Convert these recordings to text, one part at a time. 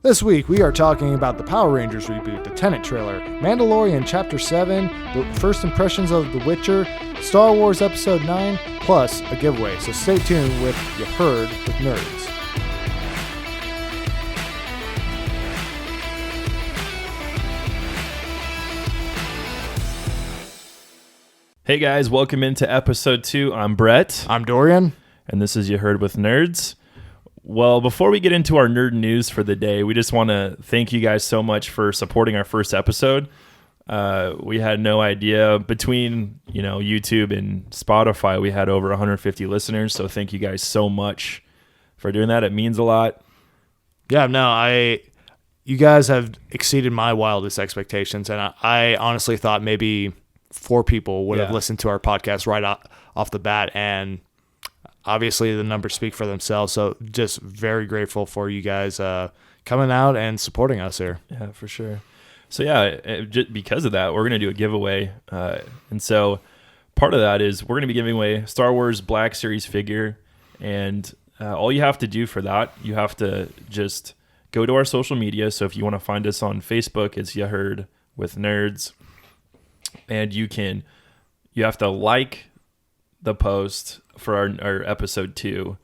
This week, we are talking about the Power Rangers reboot, the Tenet trailer, Mandalorian Chapter 7, the first impressions of The Witcher, Star Wars Episode 9, plus a giveaway. So stay tuned with You Heard with Nerds. Hey guys, welcome into episode 2. I'm Brett. I'm Dorian. And this is You Heard with Nerds. Well, before we get into our nerd news for the day, we just want to thank you guys so much for supporting our first episode. We had no idea. Between, YouTube and Spotify, we had over 150 listeners. So thank you guys so much for doing that. It means a lot. Yeah, no, you guys have exceeded my wildest expectations. And I honestly thought maybe 4 people would have listened to our podcast right off the bat. And obviously, the numbers speak for themselves, so just very grateful for you guys coming out and supporting us here. Yeah, for sure. So just because of that, we're going to do a giveaway. And so part of that is we're going to be giving away Star Wars Black Series figure. And all you have to do for that, you have to just go to our social media. So if you want to find us on Facebook, it's You Heard with Nerds. And you have to like the post for our episode 2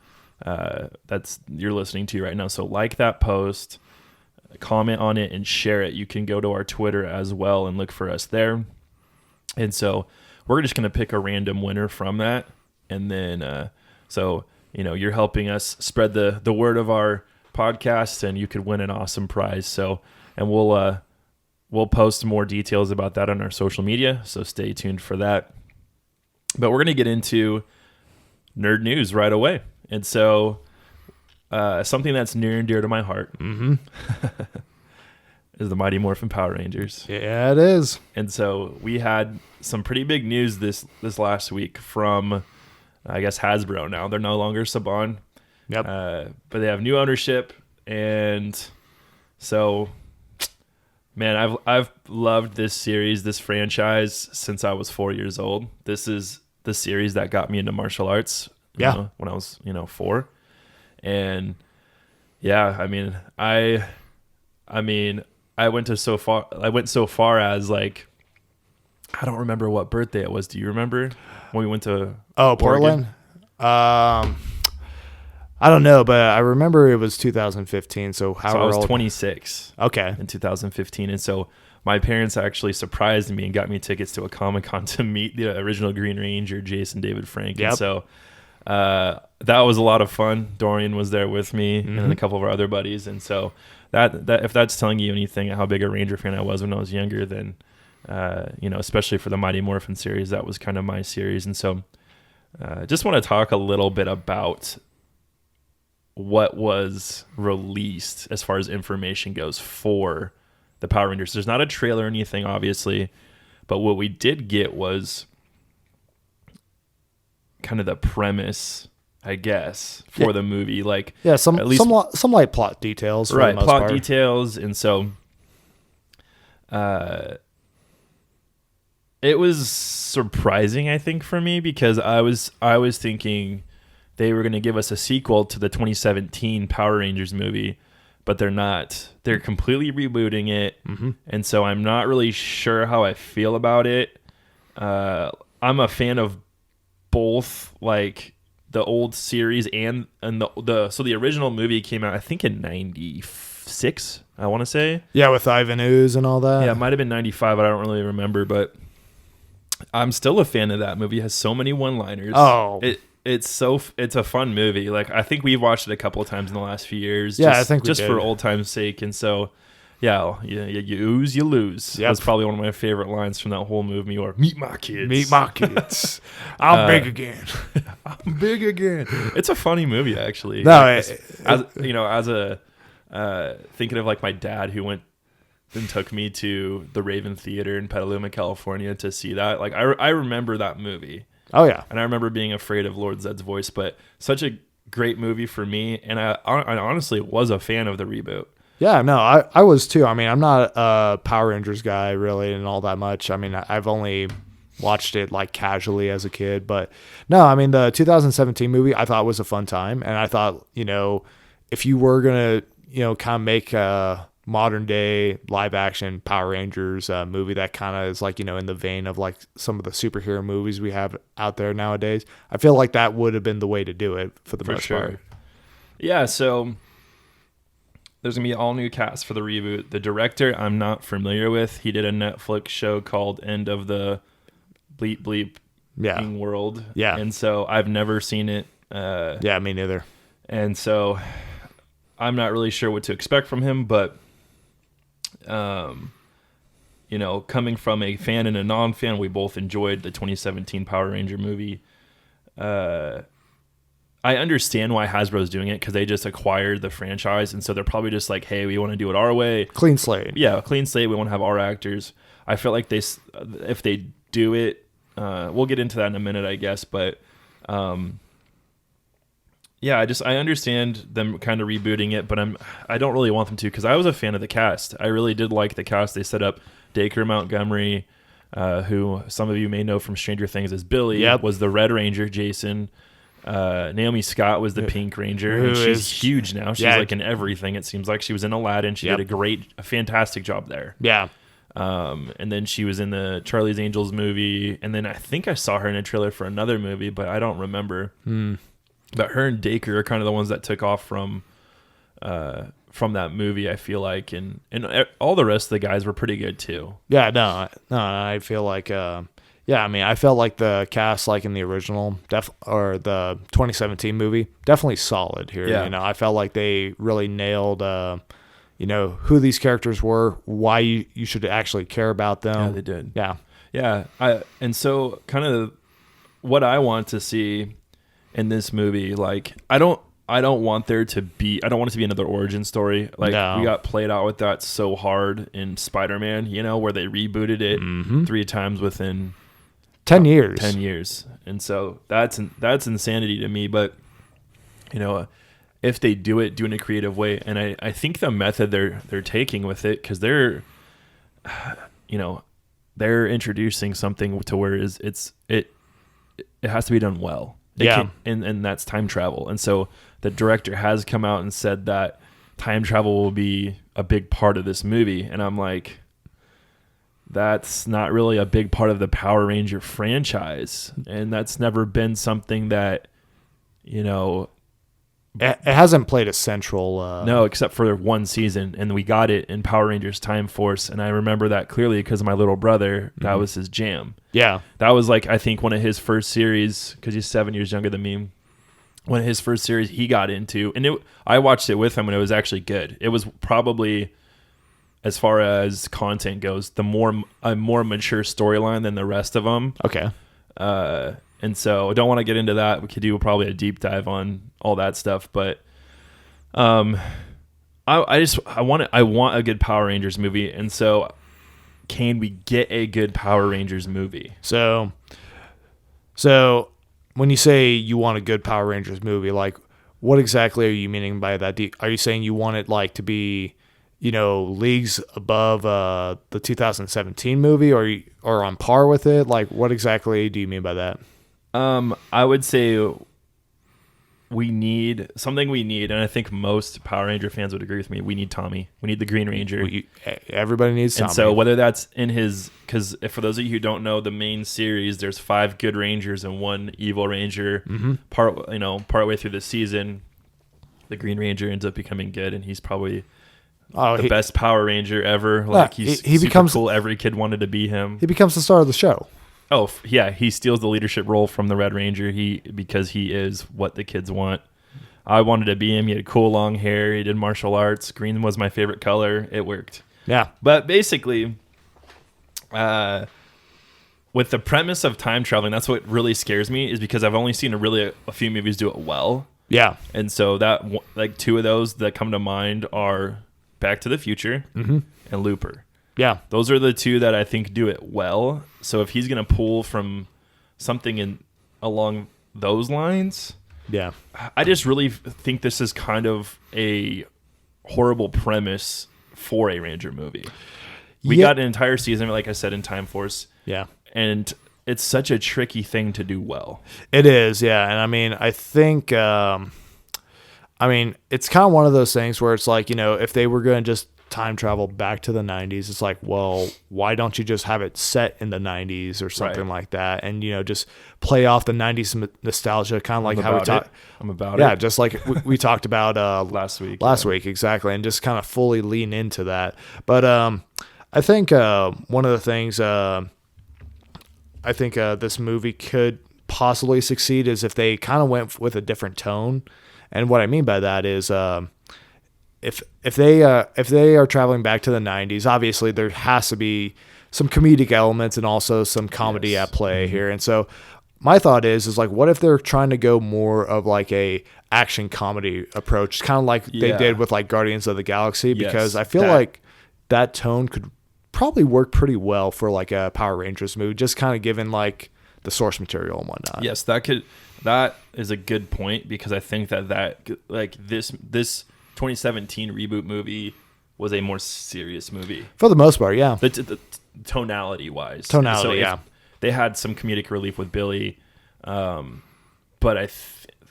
that's you're listening to right now. So like that post, comment on it, and share it. You can go to our Twitter as well and look for us there. And so we're just going to pick a random winner from that. And then you're helping us spread the word of our podcast, and you could win an awesome prize. So, and we'll post more details about that on our social media, so stay tuned for that. But we're going to get into nerd news right away. And so something that's near and dear to my heart is the Mighty Morphin Power Rangers. Yeah, it is. And so we had some pretty big news this last week from, I guess, Hasbro now. They're no longer Saban. Yep. But they have new ownership. And so, man, I've loved this series, this franchise, since I was 4 years old. This is the series that got me into martial arts when I was 4. And I went so far as, like, I don't remember what birthday it was. Do you remember when we went to Portland? I don't know, but I remember it was 2015. So I was 26. Okay. In 2015. And so my parents actually surprised me and got me tickets to a Comic-Con to meet the original Green Ranger, Jason David Frank. Yep. And so that was a lot of fun. Dorian was there with me and a couple of our other buddies. And so that if that's telling you anything, how big a Ranger fan I was when I was younger, then, especially for the Mighty Morphin series, that was kind of my series. And so just want to talk a little bit about what was released as far as information goes for the Power Rangers. There's not a trailer or anything, obviously, but what we did get was kind of the premise, I guess, for the movie. Like, some light plot details, for the most part. Details, and so it was surprising, I think, for me, because I was thinking they were going to give us a sequel to the 2017 Power Rangers movie, but they're not. They're completely rebooting it, and so I'm not really sure how I feel about it. I'm a fan of both, like the old series and the original movie came out, I think, in 96, I want to say. Yeah, with Ivan Ooze and all that. Yeah, it might have been 95, I don't really remember, but I'm still a fan of that movie. It has so many one-liners. Oh. It's a fun movie. Like, I think we've watched it a couple of times in the last few years. Yeah, I think we did. For old time's sake. And so, you ooze, you lose. Yep. That's probably one of my favorite lines from that whole movie. Or meet my kids. Meet my kids. I'm big again. I'm big again. It's a funny movie, actually. No, thinking of, like, my dad who went and took me to the Raven Theater in Petaluma, California to see that. Like, I remember that movie. Oh, yeah. And I remember being afraid of Lord Zed's voice, but such a great movie for me. And I honestly was a fan of the reboot. Yeah, no, I was too. I mean, I'm not a Power Rangers guy really and all that much. I mean, I've only watched it like casually as a kid, but no, I mean, the 2017 movie I thought was a fun time. And I thought, if you were going to, kind of make a modern day live action Power Rangers movie that kind of is like, in the vein of like some of the superhero movies we have out there nowadays. I feel like that would have been the way to do it for the most part. Yeah, so there's going to be an all-new cast for the reboot. The director I'm not familiar with. He did a Netflix show called End of the Bleep Bleep World. Yeah. And so I've never seen it. Yeah, me neither. And so I'm not really sure what to expect from him, but, coming from a fan and a non-fan, we both enjoyed the 2017 Power Ranger movie. I understand why Hasbro's doing it because they just acquired the franchise, and so they're probably just like, hey, we want to do it our way. Clean slate. Yeah, clean slate. We want to have our actors. I feel like if they do it, we'll get into that in a minute, I guess, but I understand them kind of rebooting it, but I don't really want them to because I was a fan of the cast. I really did like the cast. They set up Dacre Montgomery, who some of you may know from Stranger Things as Billy, was the Red Ranger, Jason. Naomi Scott was the Pink Ranger, and she's huge now. She's like in everything. It seems like she was in Aladdin. She did a fantastic job there. Yeah. And then she was in the Charlie's Angels movie, and then I think I saw her in a trailer for another movie, but I don't remember. But her and Dacre are kind of the ones that took off from that movie, I feel like, and all the rest of the guys were pretty good too. Yeah, no, I feel like, I felt like the cast, like in the original, or the 2017 movie, definitely solid here. Yeah. I felt like they really nailed, who these characters were, why you should actually care about them. Yeah, they did. Yeah. And so kind of what I want to see in this movie, like I don't want it to be another origin story. Like we got played out with that so hard in Spider-Man, where they rebooted it 3 times within 10 years. 10 years. And so that's insanity to me, but if they do it in a creative way, and I think the method they're taking with it, cuz they're introducing something to where it has to be done well. And that's time travel. And so the director has come out and said that time travel will be a big part of this movie. And I'm like, that's not really a big part of the Power Ranger franchise. And that's never been something that, it hasn't played a central... No, except for one season. And we got it in Power Rangers Time Force. And I remember that clearly because of my little brother. That was his jam. Yeah. That was like, I think, one of his first series, because he's 7 years younger than me. One of his first series he got into. And I watched it with him, and it was actually good. It was probably, as far as content goes, a more mature storyline than the rest of them. Okay. And so I don't want to get into that. We could do probably a deep dive on all that stuff, but I want a good Power Rangers movie. And so can we get a good Power Rangers movie? So when you say you want a good Power Rangers movie, like what exactly are you meaning by that? Are you saying you want it like to be, leagues above the 2017 movie or on par with it? Like what exactly do you mean by that? I would say we need, and I think most Power Ranger fans would agree with me. We need Tommy. We need the Green Ranger. Everybody needs Tommy. And so whether that's in because for those of you who don't know the main series, there's 5 good Rangers and 1 evil Ranger. Partway through the season, the Green Ranger ends up becoming good, and he's probably the best Power Ranger ever. Like he becomes cool. Every kid wanted to be him. He becomes the star of the show. Oh, yeah, he steals the leadership role from the Red Ranger because he is what the kids want. I wanted to be him. He had cool long hair. He did martial arts. Green was my favorite color. It worked. Yeah. But basically, with the premise of time traveling, that's what really scares me, is because I've only seen a few movies do it well. Yeah. And so that, like, 2 of those that come to mind are Back to the Future and Looper. Yeah. Those are the 2 that I think do it well. So if he's going to pull from something along those lines, yeah, I just really think this is kind of a horrible premise for a Ranger movie. We got an entire season, like I said, in Time Force. Yeah. And it's such a tricky thing to do well. It is, yeah. And I mean, I think I mean, it's kind of one of those things where it's like, if they were going to just time travel back to the 90s, it's like, well, why don't you just have it set in the 90s or something like that, and just play off the 90s nostalgia, kind of like how we talked. I'm about it. Yeah, just like we talked about last week. Last week, exactly, and just kind of fully lean into that. But I think one of the things I think this movie could possibly succeed is if they kind of went with a different tone. And what I mean by that is if they are traveling back to the 90s, obviously there has to be some comedic elements and also some comedy at play here. And so my thought is like, what if they're trying to go more of like a action comedy approach, kind of like they did with like Guardians of the Galaxy, because I feel like that tone could probably work pretty well for like a Power Rangers movie, just kind of given like the source material and whatnot. Yes, that is a good point, because I think that like this 2017 reboot movie was a more serious movie for the most part. Yeah, the tonality wise. So they had some comedic relief with Billy, but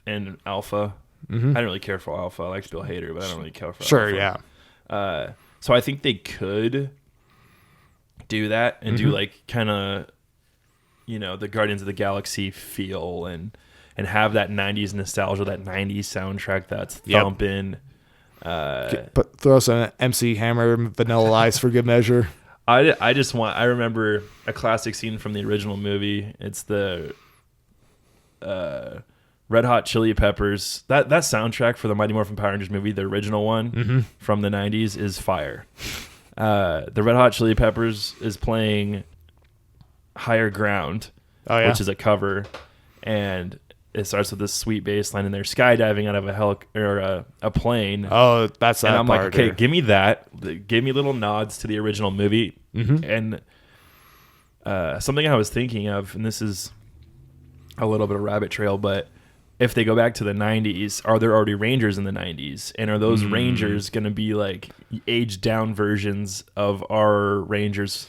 and Alpha. I don't really care for Alpha. I liked Bill Hader, but I don't really care for Alpha. Yeah. So I think they could do that and do like kind of, the Guardians of the Galaxy feel and have that 90s nostalgia, that 90s soundtrack that's thumping. But throw some MC Hammer and Vanilla Ice for good measure. I remember a classic scene from the original movie. It's the Red Hot Chili Peppers. That soundtrack for the Mighty Morphin Power Rangers movie, the original one from the 90s, is fire. The Red Hot Chili Peppers is playing Higher Ground, which is a cover, and it starts with this sweet bass line, and they're skydiving out of a plane. Oh, that's that. And I'm part like, okay, give me that. Give me little nods to the original movie. And something I was thinking of, and this is a little bit of rabbit trail, but if they go back to the 90s, are there already Rangers in the 90s? And are those Rangers going to be like aged down versions of our Rangers?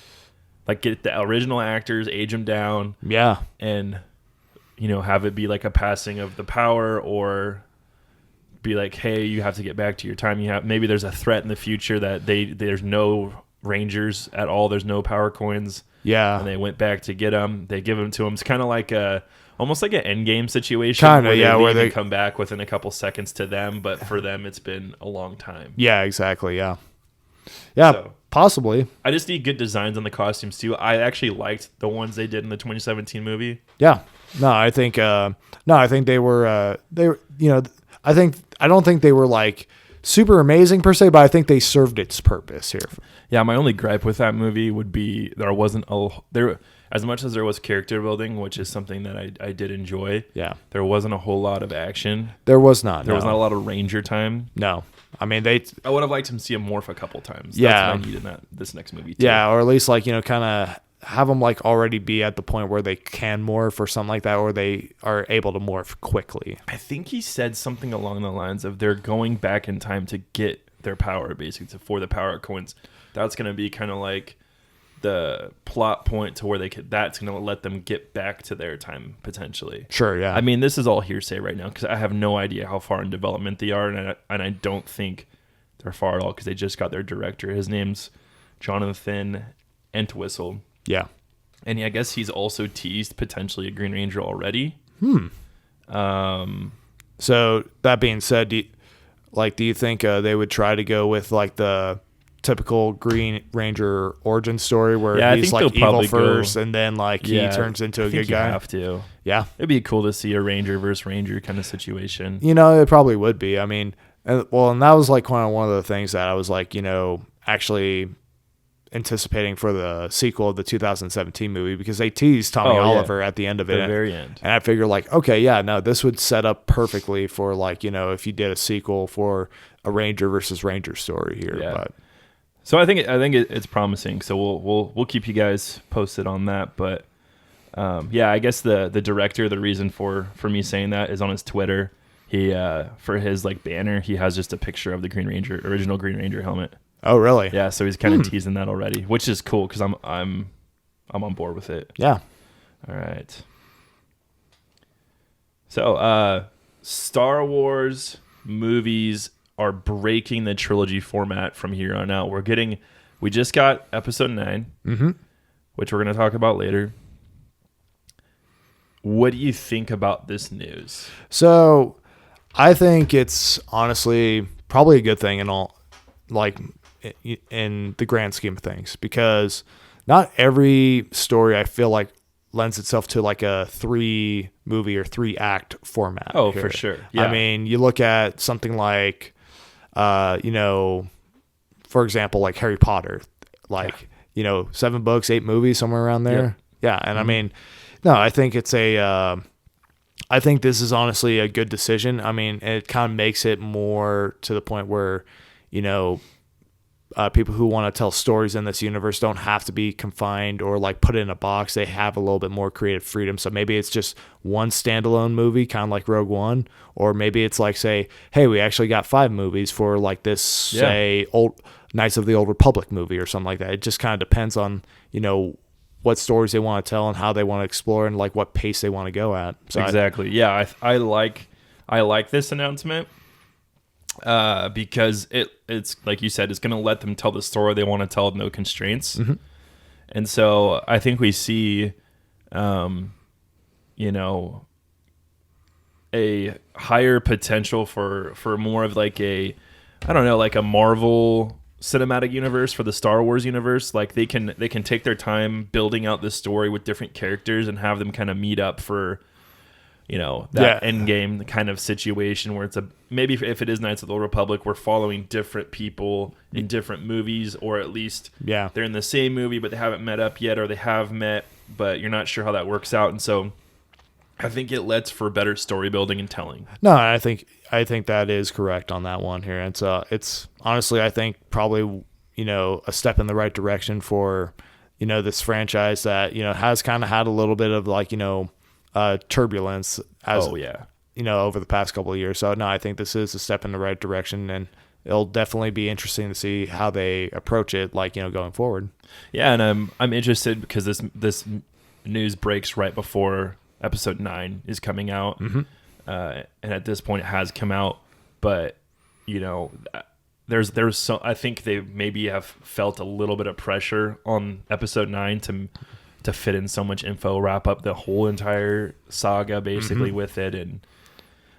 Like get the original actors, age them down. Yeah. And have it be like a passing of the power, or be like, hey, you have to get back to your time. Maybe there's a threat in the future that there's no Rangers at all. There's no power coins. Yeah. And they went back to get them. They give them to them. It's kind of like almost like an Endgame situation. Kind of, where they come back within a couple seconds to them, but for them it's been a long time. Yeah, exactly. Yeah. Yeah, so, possibly. I just need good designs on the costumes too. I actually liked the ones they did in the 2017 movie. Yeah. No, I think they were I don't think they were like super amazing per se, but I think they served its purpose here. Yeah, my only gripe with that movie would be as much as there was character building, which is something that I did enjoy. Yeah. There wasn't a whole lot of action. There was not. There was not a lot of Ranger time. No. I mean, I would have liked him to see him morph a couple times. Yeah. That's what I need in this next movie too. Yeah, or at least like, kind of have them like already be at the point where they can morph or something like that, or they are able to morph quickly. I think he said something along the lines of they're going back in time to get their power, basically, for the power coins. That's going to be kind of like the plot point to where that's going to let them get back to their time potentially. Sure, yeah. I mean, this is all hearsay right now because I have no idea how far in development they are, and I don't think they're far at all because they just got their director. His name's Jonathan Entwistle. Yeah. And I guess he's also teased potentially a Green Ranger already. So that being said, do you think they would try to go with like the typical Green Ranger origin story where he's like evil first and then like he turns into a good guy? You have to. Yeah. It'd be cool to see a Ranger versus Ranger kind of situation. It probably would be. I mean, and that was like one of the things that I was like, actually anticipating for the sequel of the 2017 movie because they teased Tommy Oliver at the end of it. At the very end. And I figured like, okay, yeah, no, this would set up perfectly for like, if you did a sequel for a Ranger versus Ranger story here. Yeah. But so I think it's promising. So we'll keep you guys posted on that. But I guess the director, the reason for me saying that is on his Twitter. He for his like banner, he has just a picture of the original Green Ranger helmet. Oh, really? Yeah, so he's kind of teasing that already, which is cool because I'm on board with it. Yeah. All right. So, Star Wars movies are breaking the trilogy format from here on out. We just got episode 9, which we're going to talk about later. What do you think about this news? So I think it's honestly probably a good thing in all, like in the grand scheme of things, because not every story I feel like lends itself to like a 3 movie or 3 act format. Oh, here. for sure. Yeah. I mean, you look at something like, for example, like Harry Potter, 7 books, 8 movies, somewhere around there. Yeah. And I mean, no, I think it's I think this is honestly a good decision. I mean, it kind of makes it more to the point where, people who want to tell stories in this universe don't have to be confined or like put in a box. They have a little bit more creative freedom. So maybe it's just one standalone movie, kind of like Rogue One, or maybe it's like, say, hey, we actually got 5 movies for like this, say, old Knights of the Old Republic movie or something like that. It just kind of depends on, what stories they want to tell and how they want to explore and like what pace they want to go at. So exactly. I like this announcement. Because it's like you said, it's going to let them tell the story they want to tell with no constraints. And so I think we see, a higher potential for more of like a Marvel cinematic universe for the Star Wars universe. Like they can take their time building out this story with different characters and have them kind of meet up for that end game kind of situation where it's maybe if it is Knights of the Old Republic, we're following different people in different movies, or at least they're in the same movie but they haven't met up yet, or they have met but you're not sure how that works out. And so I think it lets for better story building and telling. No, I think that is correct on that one here. And so it's honestly, I think probably a step in the right direction for this franchise that has kind of had a little bit of like turbulence as over the past couple of years. So no, I think this is a step in the right direction, and it'll definitely be interesting to see how they approach it, like going forward. Yeah, and I'm interested because this news breaks right before episode 9 is coming out, and at this point it has come out, but there's so I think they maybe have felt a little bit of pressure on episode 9 to fit in so much info, wrap up the whole entire saga basically with it, and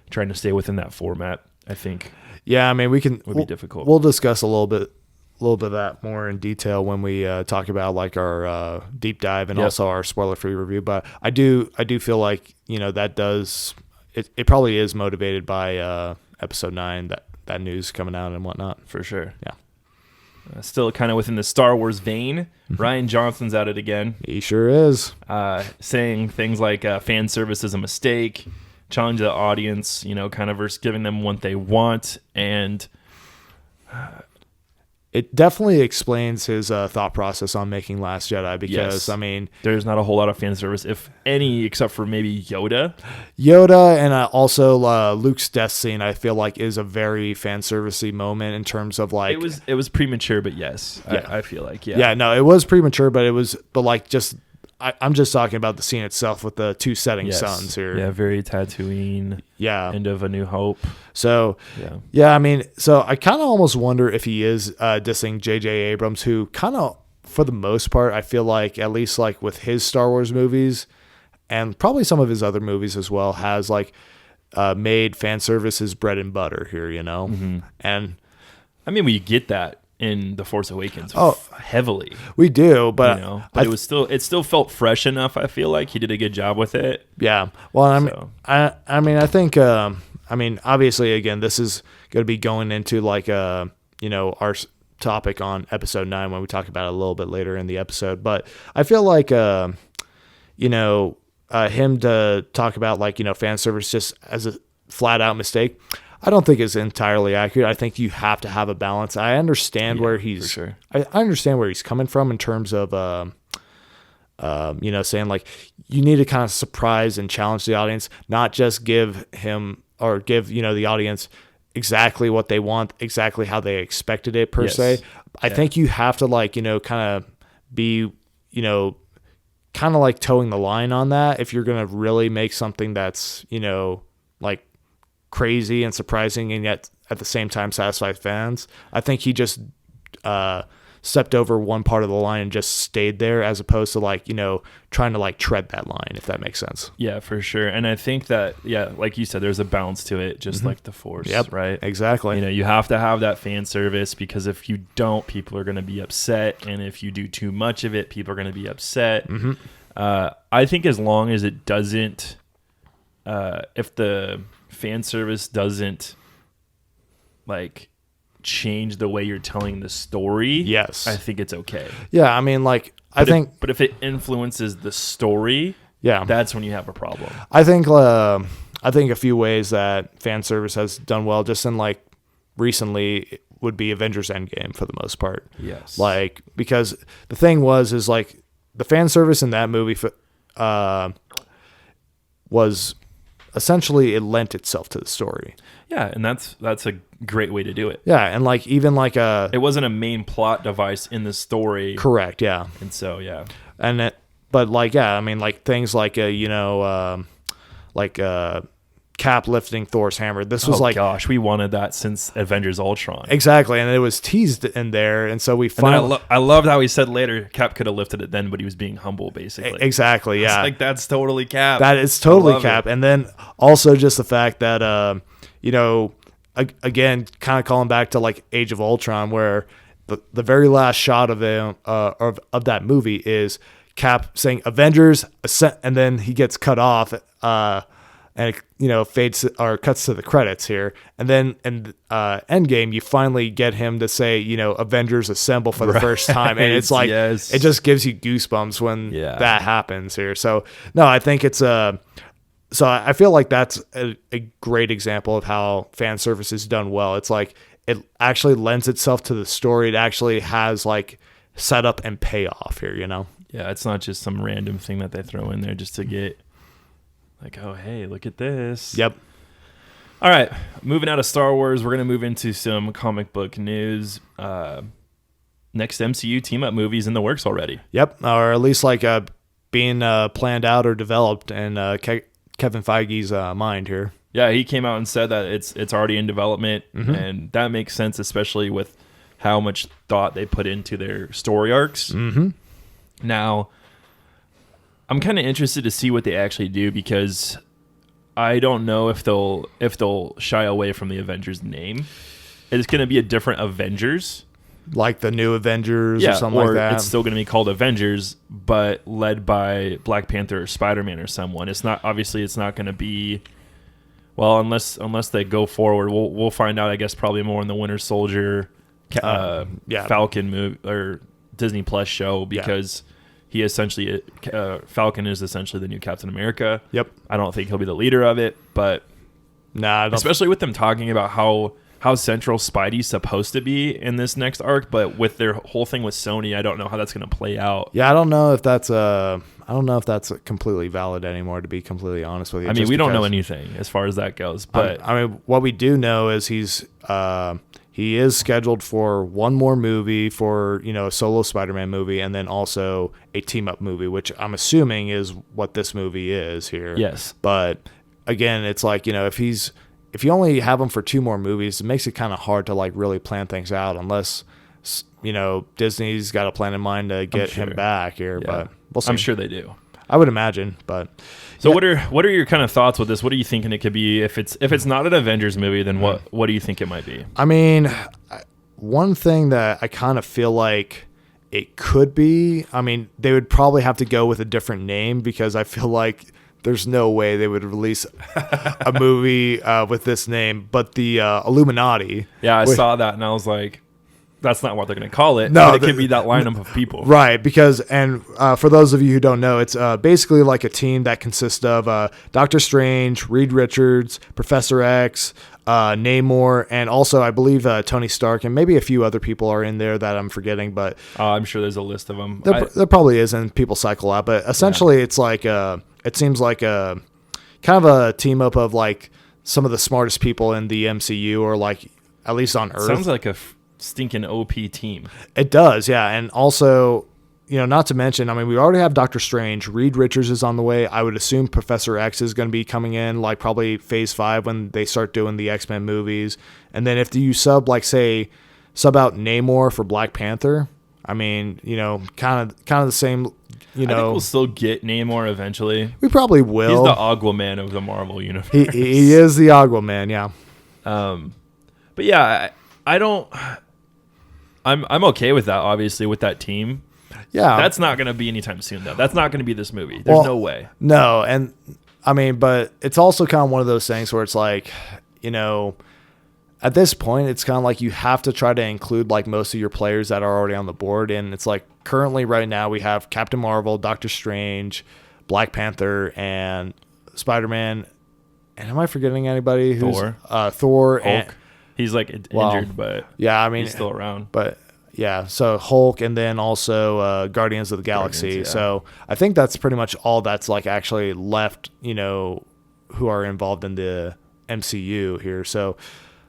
trying to stay within that format, I think. Yeah, I mean, would be difficult. We'll discuss a little bit of that more in detail when we talk about like our deep dive and also our spoiler-free review. But I do feel like that does it probably is motivated by episode 9, that news coming out and whatnot. For sure. Yeah. Still kind of within the Star Wars vein, Rian Johnson's at it again. He sure is. Saying things like fan service is a mistake, challenge the audience, kind of versus giving them what they want. And it definitely explains his thought process on making Last Jedi because, I mean... There's not a whole lot of fan service, if any, except for maybe Yoda. And also Luke's death scene, I feel like, is a very fan servicey moment in terms of like... It was premature, but yes, I feel like, Yeah, no, it was premature, but like just... I'm just talking about the scene itself with the 2 setting suns here. Yeah, very Tatooine. Yeah. End of A New Hope. So, I mean, so I kind of almost wonder if he is dissing J.J. Abrams, who kind of, for the most part, I feel like, at least like with his Star Wars movies and probably some of his other movies as well, has like made fan service his bread and butter here, And I mean, we get that in The Force Awakens heavily. We do, but but it still felt fresh enough. I feel like he did a good job with it. Yeah. Well, I think obviously again, this is going to be going into like our topic on episode 9 when we talk about it a little bit later in the episode, but I feel like him to talk about like fan service just as a flat out mistake, I don't think it's entirely accurate. I think you have to have a balance. I understand where he's. For sure. I understand where he's coming from in terms of, saying like you need to kind of surprise and challenge the audience, not just give him or give the audience exactly what they want, exactly how they expected it per se. I think you have to like kind of be kind of like towing the line on that if you're gonna really make something that's like crazy and surprising, and yet at the same time satisfy fans. I think he just stepped over one part of the line and just stayed there, as opposed to like, trying to like tread that line, if that makes sense. Yeah, for sure. And I think that, like you said, there's a balance to it, just like the Force, right? Exactly. You have to have that fan service, because if you don't, people are going to be upset. And if you do too much of it, people are going to be upset. I think as long as it doesn't, if the fan service doesn't like change the way you're telling the story, yes, I think it's okay. Yeah, I mean, like, but if it influences the story, that's when you have a problem. I think a few ways that fan service has done well, just in like recently, would be Avengers Endgame for the most part. Yes, like, because the thing is like the fan service in that movie was essentially, it lent itself to the story. Yeah, and that's a great way to do it. Yeah, and like even like it wasn't a main plot device in the story. Correct. Yeah. And so but like I mean, like things like Cap lifting Thor's hammer. This was gosh, we wanted that since Avengers Ultron. Exactly, and it was teased in there, and so we finally. I loved how he said later Cap could have lifted it then, but he was being humble, basically. Exactly, yeah. Like, that's totally Cap. That is totally Cap, and then also just the fact that again, kind of calling back to like Age of Ultron, where the very last shot of that movie is Cap saying Avengers, and then he gets cut off. And it fades or cuts to the credits here, and then in Endgame you finally get him to say Avengers Assemble for the first time, and it's like it just gives you goosebumps when that happens here. So no, I think it's so I feel like that's a great example of how fan service is done well. It's like it actually lends itself to the story. It actually has like setup and payoff here. Yeah, it's not just some random thing that they throw in there just to get. Like, oh, hey, look at this. Yep. All right. Moving out of Star Wars, we're going to move into some comic book news. Next MCU team-up movies in the works already. Yep. Or at least like being planned out or developed in Kevin Feige's mind here. Yeah, he came out and said that it's already in development, and that makes sense, especially with how much thought they put into their story arcs. Now, I'm kind of interested to see what they actually do, because I don't know if they'll shy away from the Avengers name. It's going to be a different Avengers, like the new Avengers or something like that. It's still going to be called Avengers, but led by Black Panther or Spider-Man or someone. It's not going to be, well, unless they go forward. We'll find out, I guess, probably more in the Winter Soldier, Falcon movie or Disney Plus show, because. He essentially, Falcon is essentially the new Captain America. Yep. I don't think he'll be the leader of it, but especially with them talking about how central Spidey's supposed to be in this next arc, but with their whole thing with Sony, I don't know how that's going to play out. Yeah, I don't know if that's completely valid anymore, to be completely honest with you. I mean, we don't know anything as far as that goes, but I mean, what we do know is he is scheduled for one more movie, for a solo Spider-Man movie, and then also a team-up movie, which I'm assuming is what this movie is here. Yes. But again, it's like, if you only have him for two more movies, it makes it kind of hard to like really plan things out, unless Disney's got a plan in mind to get him back here. Yeah. But we'll see. I'm sure they do. I would imagine, but so what are your kind of thoughts with this? What are you thinking it could be? If it's not an Avengers movie, then what do you think it might be? I mean, one thing that I kind of feel like it could be, I mean, they would probably have to go with a different name, because I feel like there's no way they would release a movie with this name, but the Illuminati. Yeah, I saw that and I was like, that's not what they're going to call it. No, but it could be that lineup of people. Right, because, and for those of you who don't know, it's basically like a team that consists of Doctor Strange, Reed Richards, Professor X, Namor, and also I believe Tony Stark, and maybe a few other people are in there that I'm forgetting, but I'm sure there's a list of them. There probably is, and people cycle out, but essentially it's like it seems like a kind of a team up of like some of the smartest people in the MCU, or like at least on Earth. Sounds like a stinking OP team. It does, yeah. And also not to mention, I mean, we already have Doctor Strange. Reed Richards is on the way. I would assume Professor X is going to be coming in, like probably Phase 5 when they start doing the X-Men movies. And then if you sub out Namor for Black Panther, I mean, kind of the same. I think we'll still get Namor eventually. We probably will. He's the Aquaman of the Marvel universe. He is the Aquaman, yeah. But yeah, I don't. I'm okay with that. Obviously, with that team. Yeah, that's not going to be anytime soon, though. That's not going to be this movie. There's no way. No, and I mean, but it's also kind of one of those things where it's like, at this point, it's kind of like you have to try to include like most of your players that are already on the board, and it's like currently right now we have Captain Marvel, Doctor Strange, Black Panther, and Spider-Man. And am I forgetting anybody? Thor. Thor. Hulk. And, he's like injured, but yeah, I mean, he's still around. But yeah, so Hulk, and then also Guardians of the Galaxy. So I think that's pretty much all that's like actually left, who are involved in the MCU here. So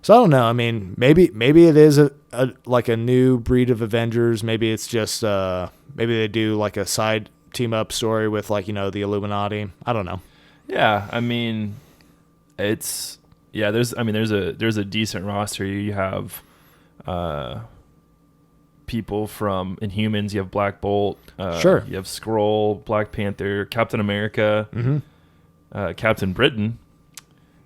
I don't know. I mean, maybe it is a like a new breed of Avengers. Maybe it's just maybe they do like a side team up story with like the Illuminati. I don't know. Yeah, I mean, there's a decent roster. You have people from Inhumans. You have Black Bolt. Sure. You have Skrull, Black Panther, Captain America, Captain Britain.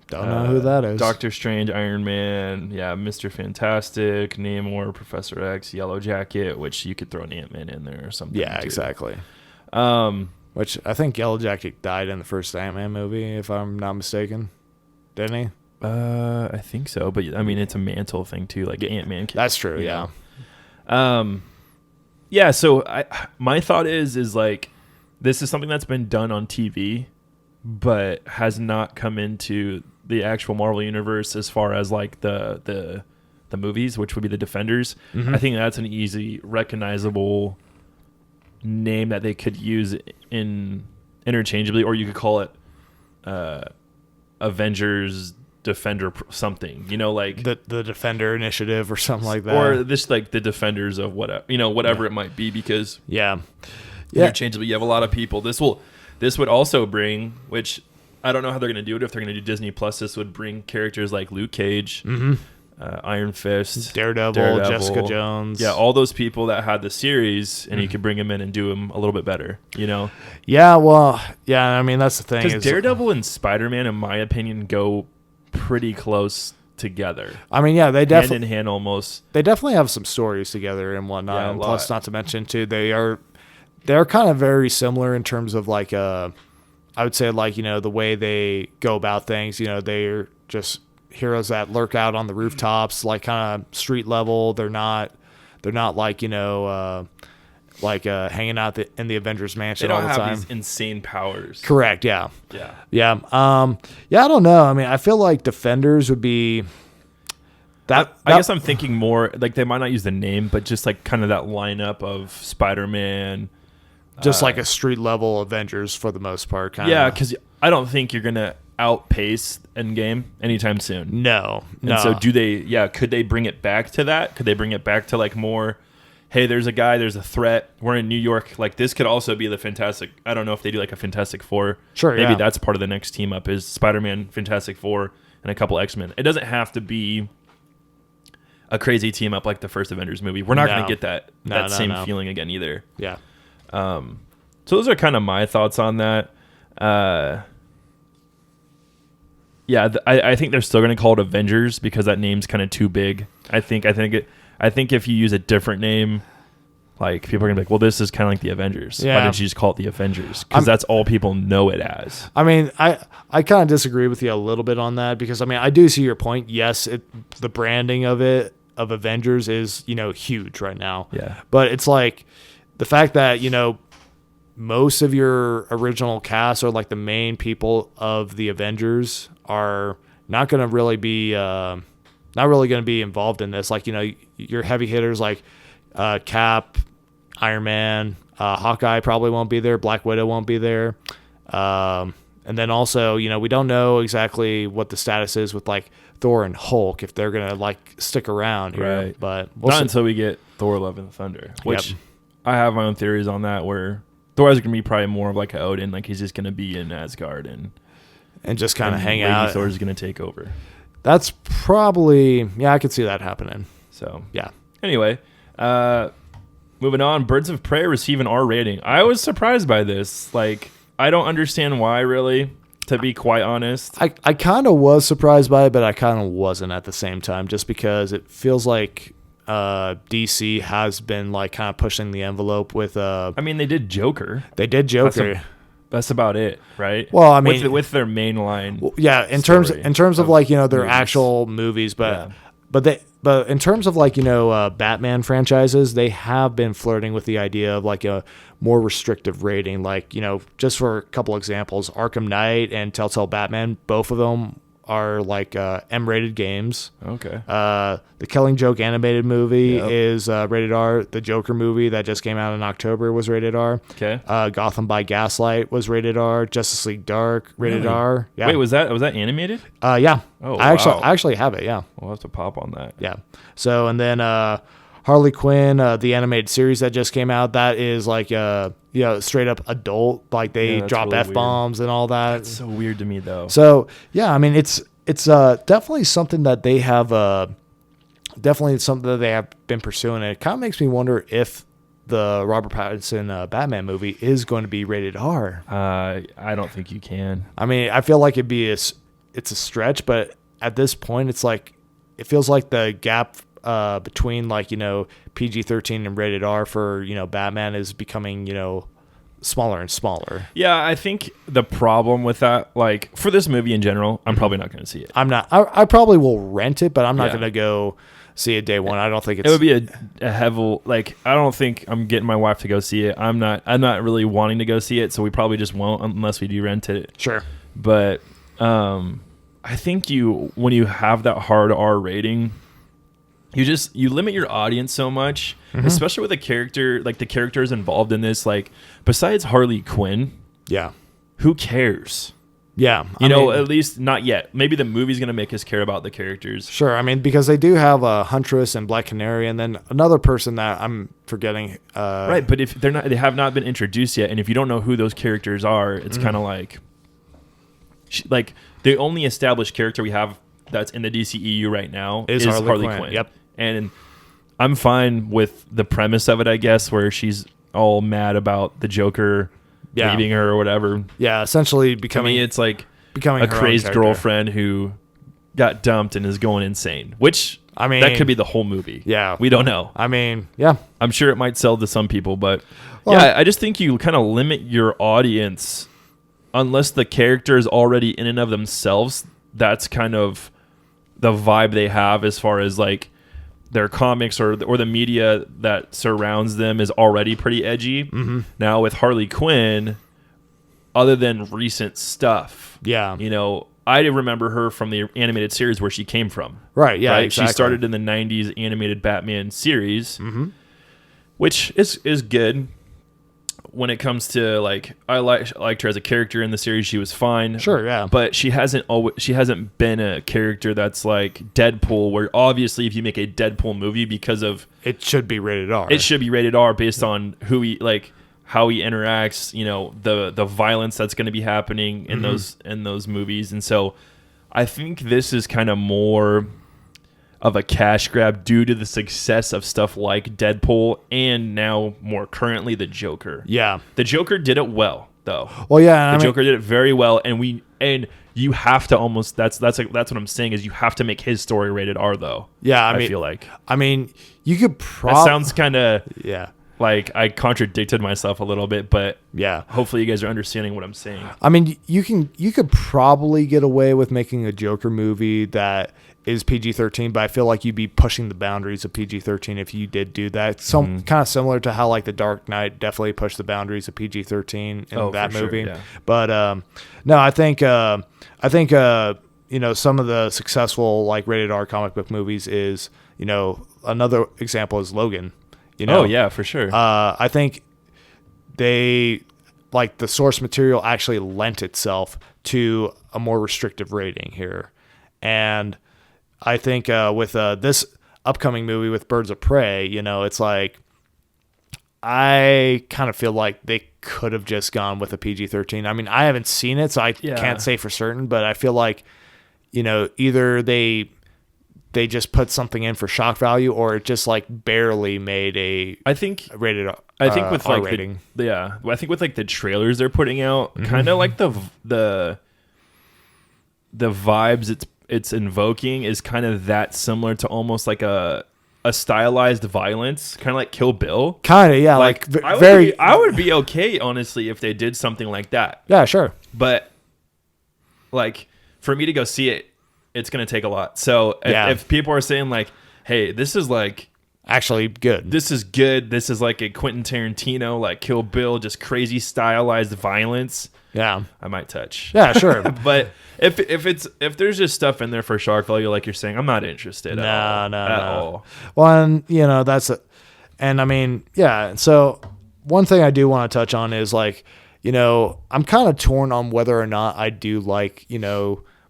Don't know who that is. Doctor Strange, Iron Man, Mr. Fantastic, Namor, Professor X, Yellow Jacket, which you could throw an Ant-Man in there or something. Yeah, too. exactly. Which I think Yellow Jacket died in the first Ant-Man movie, if I'm not mistaken. Didn't he? I think so, but I mean, it's a mantle thing too, like Ant-Man. That's true, yeah. So my thought is like, this is something that's been done on TV, but has not come into the actual Marvel universe as far as like the movies, which would be the Defenders. I think that's an easy, recognizable name that they could use interchangeably, or you could call it Avengers Defender something, like the Defender Initiative or something like that, or this like the Defenders of whatever it might be, because interchangeably you have a lot of people. This would also bring, which I don't know how they're going to do it. If they're going to do Disney Plus, this would bring characters like Luke Cage, Iron Fist, Daredevil, Jessica Jones. Yeah, all those people that had the series, and you could bring them in and do them a little bit better, Yeah, well, yeah, I mean, that's the thing. Because Daredevil and Spider-Man, in my opinion, go pretty close together. I mean, yeah, they definitely hand in hand almost. They definitely have some stories together and whatnot. Yeah, and plus, not to mention too, they're kind of very similar in terms of like I would say like the way they go about things. They're just heroes that lurk out on the rooftops, like kind of street level. They're not like hanging out in the Avengers mansion all the time. They don't have these insane powers. Correct. Yeah. Yeah. Yeah. I don't know. I mean, I feel like Defenders would be that. I guess I'm thinking more like they might not use the name, but just like kind of that lineup of Spider-Man. Just like a street level Avengers for the most part. Yeah, because I don't think you're gonna outpace Endgame anytime soon. No. And so do they? Yeah. Could they bring it back to that? Could they bring it back to like more? Hey, there's a guy, there's a threat. We're in New York. Like, this could also be the Fantastic. I don't know if they do like a Fantastic Four. Sure, Maybe that's part of the next team up is Spider-Man, Fantastic Four, and a couple X-Men. It doesn't have to be a crazy team up like the first Avengers movie. We're not going to get that same feeling again either. Yeah. So those are kind of my thoughts on that. I think they're still going to call it Avengers because that name's kind of too big. I think if you use a different name, like people are gonna be like, "Well, this is kind of like the Avengers. Yeah. Why didn't you just call it the Avengers?" Because that's all people know it as. I mean, I kind of disagree with you a little bit on that because I mean, I do see your point. Yes, the branding of Avengers is huge right now. Yeah, but it's like the fact that most of your original cast or like the main people of the Avengers are not going to really be. Not really going to be involved in this. Like, your heavy hitters like Cap, Iron Man, Hawkeye probably won't be there. Black Widow won't be there. And then also, we don't know exactly what the status is with like Thor and Hulk, if they're going to like stick around here. Right. But not until we get Thor Love and Thunder, which I have my own theories on that where Thor is going to be probably more of like an Odin, like he's just going to be in Asgard and just kind of hang Lady out. Thor is going to take over. That's probably, I could see that happening. So, yeah. Anyway, moving on, Birds of Prey receive an R rating. I was surprised by this. Like, I don't understand why, really, to be quite honest. I kind of was surprised by it, but I kind of wasn't at the same time, just because it feels like DC has been like kind of pushing the envelope with. I mean, they did Joker. That's about it, right? Well, I mean, with their main line. Well, yeah, in terms of like their actual movies, but in terms of like Batman franchises, they have been flirting with the idea of like a more restrictive rating. Like just for a couple examples, Arkham Knight and Telltale Batman, both of them are like M-rated games. Okay. The Killing Joke animated movie is rated R. The Joker movie that just came out in October was rated R. Okay. Gotham by Gaslight was rated R. Justice League Dark rated Really? R. Yeah. Wait, was that animated? Yeah. Oh, I wow. actually have it. Yeah. We'll have to pop on that. Yeah. So and then Harley Quinn, the animated series that just came out, that is like straight up adult, like they drop really F-bombs and all that. That's so weird to me though. So yeah, I mean it's definitely something that they have been pursuing, and it kind of makes me wonder if the Robert Pattinson Batman movie is going to be rated R. I don't think you can. I mean, I feel like it's a stretch, but at this point it's like it feels like the gap between like PG-13 and rated R for Batman is becoming smaller and smaller. Yeah, I think the problem with that, like for this movie in general, I'm probably not going to see it. I'm not. I probably will rent it, but I'm not going to go see it day one. I don't think it would be a heavy, like I don't think I'm getting my wife to go see it. I'm not really wanting to go see it, so we probably just won't unless we do rent it. Sure. But I think when you have that hard R rating, you limit your audience so much, especially with a character like the characters involved in this. Like besides Harley Quinn, who cares? Yeah, I mean, at least not yet. Maybe the movie's gonna make us care about the characters. Sure, I mean because they do have Huntress and Black Canary, and then another person that I'm forgetting. Right, but if they have not been introduced yet, and if you don't know who those characters are, it's kind of like the only established character we have that's in the DCEU right now is Harley Quinn. Yep. And I'm fine with the premise of it, I guess, where she's all mad about the Joker leaving her or whatever. Yeah, essentially becoming it's like becoming a crazed girlfriend who got dumped and is going insane. Which I mean, that could be the whole movie. Yeah, we don't know. I mean, yeah, I'm sure it might sell to some people, but I just think you kind of limit your audience unless the character is already in and of themselves. That's kind of the vibe they have as far as like their comics or the media that surrounds them is already pretty edgy. Mm-hmm. Now with Harley Quinn, other than recent stuff, I remember her from the animated series where she came from. Right, yeah, right? Exactly. She started in the 90s animated Batman series, which is good. When it comes to like, I liked her as a character in the series. She was fine. Sure, yeah. But she hasn't been a character that's like Deadpool, where obviously if you make a Deadpool movie because of it should be rated R. It should be rated R based on how he interacts, the violence that's going to be happening in those movies. And so I think this is kind of more of a cash grab due to the success of stuff like Deadpool and now more currently the Joker. Yeah. The Joker did it well though. Well, yeah, the Joker did it very well, and you have to almost that's what I'm saying is you have to make his story rated R though. Yeah, I feel like. I mean, you could that sounds kind of like I contradicted myself a little bit, but hopefully you guys are understanding what I'm saying. I mean, you could probably get away with making a Joker movie that is PG-13, but I feel like you'd be pushing the boundaries of PG-13 if you did do that. Kind of similar to how like The Dark Knight definitely pushed the boundaries of PG-13 in that movie. Sure, yeah. But no, I think some of the successful like rated R comic book movies is another example is Logan. Oh yeah, for sure. I think they like the source material actually lent itself to a more restrictive rating here, and I think with this upcoming movie with Birds of Prey, it's like I kind of feel like they could have just gone with a PG-13. I mean, I haven't seen it, so I can't say for certain, but I feel like, either they just put something in for shock value, or it just like barely made a rated with R like rating. I think with like the trailers they're putting out, kind of like the vibes it's invoking is kind of that similar to almost like a stylized violence, kind of like Kill Bill. Kind of, yeah. Like I would be okay, honestly, if they did something like that. Yeah, sure. But like for me to go see it, it's going to take a lot. So if people are saying like, hey, this is like actually good. This is good. This is like a Quentin Tarantino, like Kill Bill, just crazy stylized violence. Yeah. I might touch. Yeah, sure. But if there's just stuff in there for shock value, like you're saying, I'm not interested at all. Well, and and I mean, yeah. So one thing I do want to touch on is like, I'm kind of torn on whether or not I do like,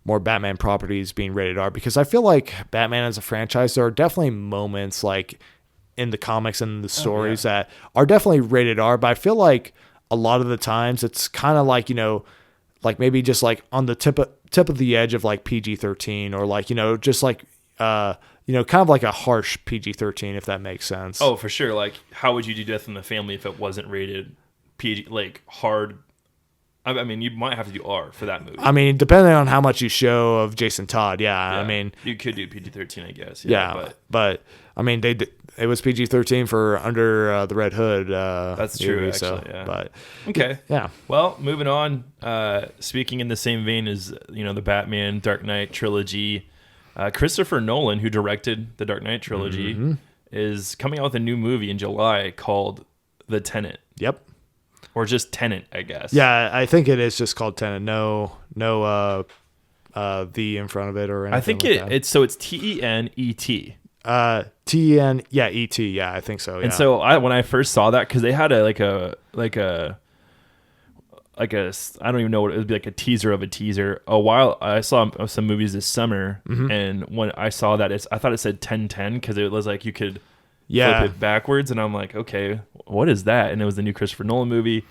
more Batman properties being rated R, because I feel like Batman as a franchise, there are definitely moments like in the comics and the stories that are definitely rated R, but I feel like a lot of the times it's kind of like, like maybe just like on the tip of the edge of like PG-13, or like, just like, kind of like a harsh PG-13, if that makes sense. Oh, for sure. Like, how would you do Death in the Family if it wasn't rated PG, like hard? I mean, you might have to do R for that movie. I mean, depending on how much you show of Jason Todd, I mean, you could do PG-13, I guess. But I mean, it was PG-13 for Under the Red Hood. That's true, actually. So, yeah. But okay, yeah. Well, moving on. Speaking in the same vein as the Batman Dark Knight trilogy, Christopher Nolan, who directed the Dark Knight trilogy, is coming out with a new movie in July called The Tenet. Yep. Or just Tenet, I guess. Yeah, I think it is just called Tenet. No, the in front of it or anything. I think it's Tenet. TN, yeah, ET, yeah, I think so. Yeah. And so when I first saw that, because they had I don't even know what it would be, like a teaser of a teaser. I saw some movies this summer, and when I saw that, I thought it said 1010 because it was like you could flip it backwards, and I'm like, okay, what is that? And it was the new Christopher Nolan movie.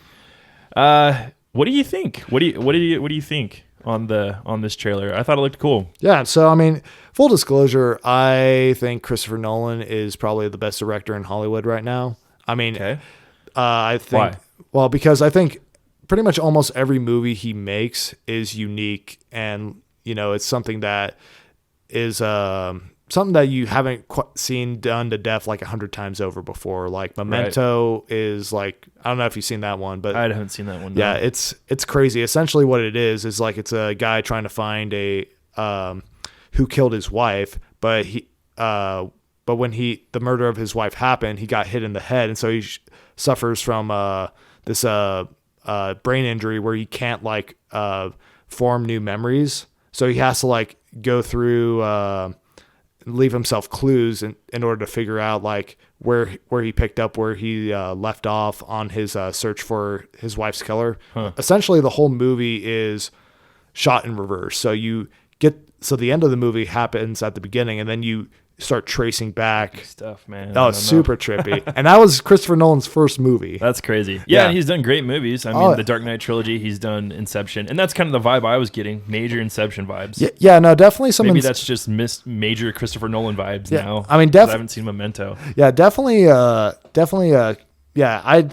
What do you think? What do you think on this trailer? I thought it looked cool. Yeah, so I mean, full disclosure, I think Christopher Nolan is probably the best director in Hollywood right now. I mean, I think because I think pretty much almost every movie he makes is unique, and it's something that is something that you haven't seen done to death like 100 times over before. Like Memento is like, I don't know if you've seen that one, but I haven't seen that one. Yeah, it's crazy. Essentially what it is like it's a guy trying to find who killed his wife, but when the murder of his wife happened, he got hit in the head, and so he suffers from this brain injury where he can't like form new memories. So he has to like go through leave himself clues in order to figure out like where he picked up where he left off on his search for his wife's killer. Essentially the whole movie is shot in reverse. So the end of the movie happens at the beginning, and then you start tracing back stuff, man. Oh, it's super trippy. And that was Christopher Nolan's first movie. That's crazy. Yeah, and he's done great movies. I mean, the Dark Knight trilogy, he's done Inception, and that's kind of the vibe I was getting. Major Inception vibes. Yeah, no, definitely some. Maybe that's just major Christopher Nolan vibes now. I mean, I haven't seen Memento. Yeah, definitely. Yeah,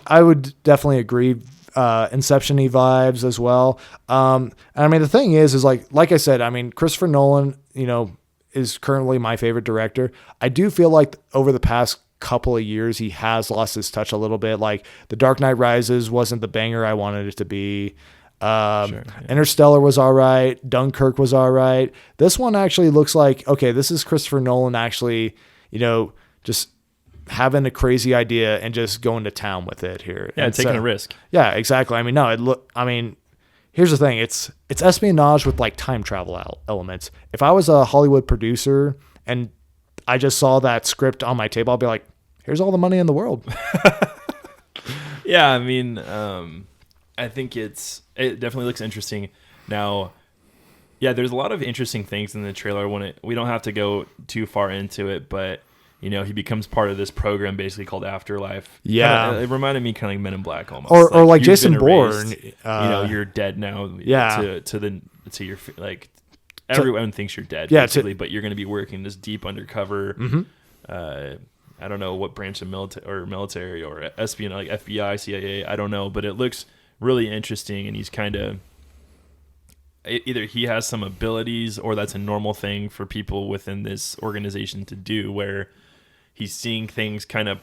I would definitely agree. Inception-y vibes as well. And I mean, the thing is like I said, I mean, Christopher Nolan, is currently my favorite director. I do feel like over the past couple of years, he has lost his touch a little bit. Like The Dark Knight Rises wasn't the banger I wanted it to be. Interstellar was all right. Dunkirk was all right. This one actually looks like, okay, this is Christopher Nolan actually, just having a crazy idea and just going to town with it here. Yeah, taking a risk. Yeah, exactly. I mean, here's the thing. It's espionage with like time travel elements. If I was a Hollywood producer and I just saw that script on my table, I'll be like, here's all the money in the world. Yeah, I mean, I think it definitely looks interesting. Now, yeah, there's a lot of interesting things in the trailer. We don't have to go too far into it, but he becomes part of this program basically called Afterlife. Yeah. It reminded me kind of like Men in Black almost. Or like you've Jason been Bourne. erased, you're dead now. Yeah. To your, like, everyone thinks you're dead, basically, but you're going to be working this deep undercover. I don't know what branch of military or espionage, like FBI, CIA. I don't know, but it looks really interesting, and he's kind of either he has some abilities or that's a normal thing for people within this organization to do, where he's seeing things kind of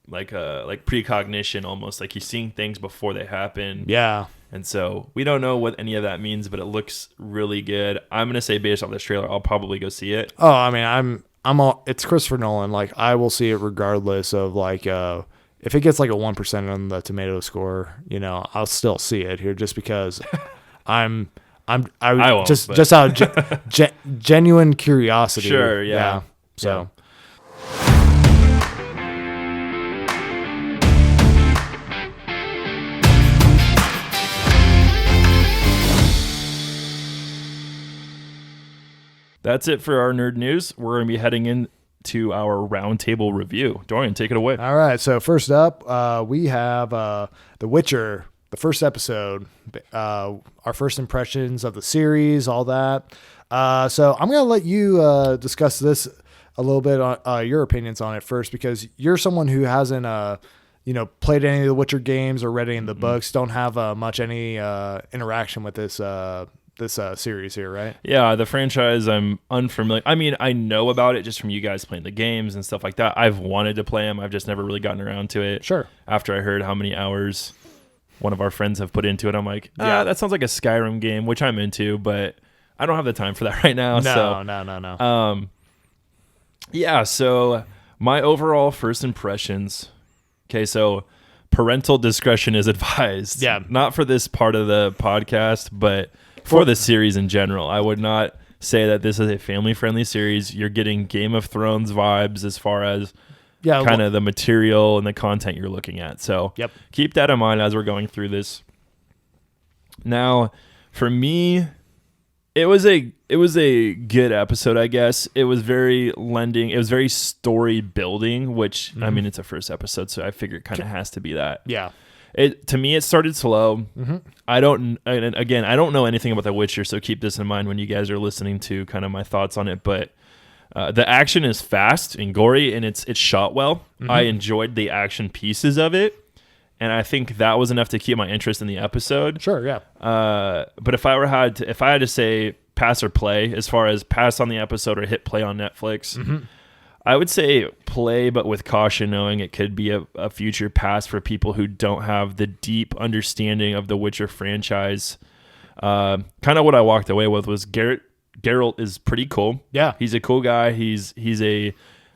like precognition, almost like he's seeing things before they happen. Yeah. And so we don't know what any of that means, but it looks really good. I'm going to say based off this trailer, I'll probably go see it. Oh, I mean, it's Christopher Nolan. Like, I will see it regardless of like, if it gets like a 1% on the tomato score, I'll still see it here just because I won't, just out of genuine curiosity. Sure. Yeah. So. That's it for our nerd news. We're going to be heading into our roundtable review. Dorian, take it away. All right. So first up, we have The Witcher, the first episode, our first impressions of the series, all that. So I'm going to let you discuss this a little bit on your opinions on it first, because you're someone who hasn't played any of the Witcher games or read any of the books, don't have much any interaction with this series here, right? Yeah, the franchise I'm unfamiliar. I mean, I know about it just from you guys playing the games and stuff like that. I've wanted to play them. I've just never really gotten around to it. Sure. After I heard how many hours one of our friends have put into it, I'm like, that sounds like a Skyrim game, which I'm into, but I don't have the time for that right now. No. Yeah, so my overall first impressions. Okay, so parental discretion is advised. Yeah. Not for this part of the podcast, but for the series in general. I would not say that this is a family-friendly series. You're getting Game of Thrones vibes as far as kind of the material and the content you're looking at. So keep that in mind as we're going through this. Now, for me, it was a good episode, I guess. It was very story building, which, I mean, it's a first episode, so I figure it kind of has to be that. Yeah. To me, it started slow. I don't know anything about The Witcher, so keep this in mind when you guys are listening to kind of my thoughts on it. But the action is fast and gory, and it's shot well. I enjoyed the action pieces of it, and I think that was enough to keep my interest in the episode. Sure, yeah. But if I had to say pass or play, as far as pass on the episode or hit play on Netflix. I would say play, but with caution, knowing it could be a future pass for people who don't have the deep understanding of the Witcher franchise. Kind of what I walked away with was Geralt is pretty cool. Yeah, he's a cool guy. He's a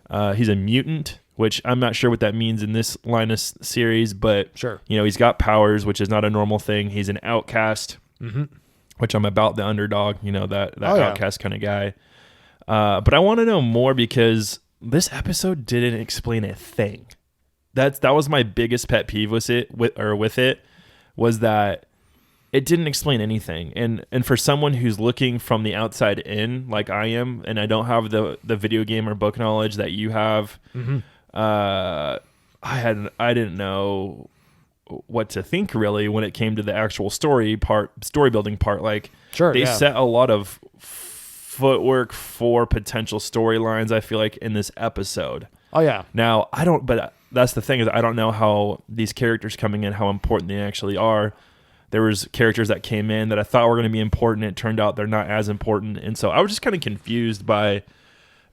mutant, which I'm not sure what that means in this line of series, but sure, he's got powers, which is not a normal thing. He's an outcast, which I'm about the underdog. That outcast kind of guy. But I want to know more because this episode didn't explain a thing. That was my biggest pet peeve with it, was that it didn't explain anything. And for someone who's looking from the outside in, like I am, and I don't have the video game or book knowledge that you have, I didn't know what to think really when it came to the actual story building part. Like, sure, they set a lot of footwork for potential storylines, I feel like, in this episode. Oh yeah. Now but that's the thing, is I don't know how these characters coming in, how important they actually are. There was characters that came in that I thought were going to be important. It turned out they're not as important, and so I was just kind of confused by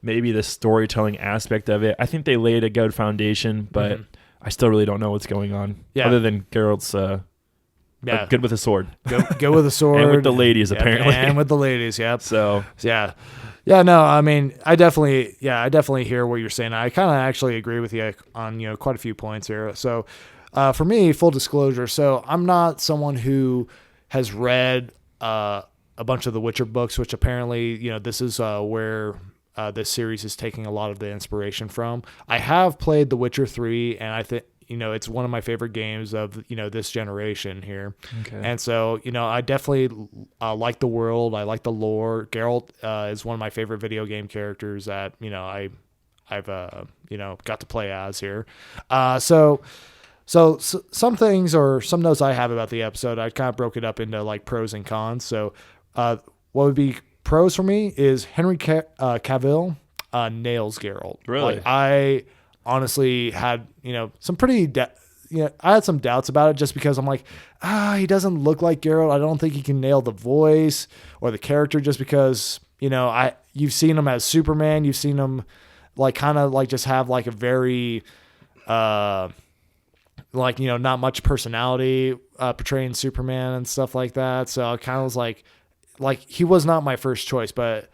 maybe the storytelling aspect of it. I think they laid a good foundation, but I still really don't know what's going on. Yeah. Other than Geralt's good with a sword. Go with a sword. And with the ladies, apparently. And with the ladies, yep. So yeah. Yeah, no, I mean, I definitely hear what you're saying. I kind of actually agree with you on, quite a few points here. So for me, full disclosure, so I'm not someone who has read a bunch of the Witcher books, which apparently, this is where this series is taking a lot of the inspiration from. I have played The Witcher 3, and I think, it's one of my favorite games of, this generation here. Okay. And so, I definitely like the world. I like the lore. Geralt is one of my favorite video game characters that, got to play as here. So some things or some notes I have about the episode, I kind of broke it up into like pros and cons. So what would be pros for me is Henry Cavill nails Geralt. Really? Like, I honestly had some pretty I had some doubts about it just because I'm like, he doesn't look like Geralt. I don't think he can nail the voice or the character just because you've seen him as Superman, you've seen him like kind of like just have like a very not much personality portraying Superman and stuff like that. So I kind of was like he was not my first choice, but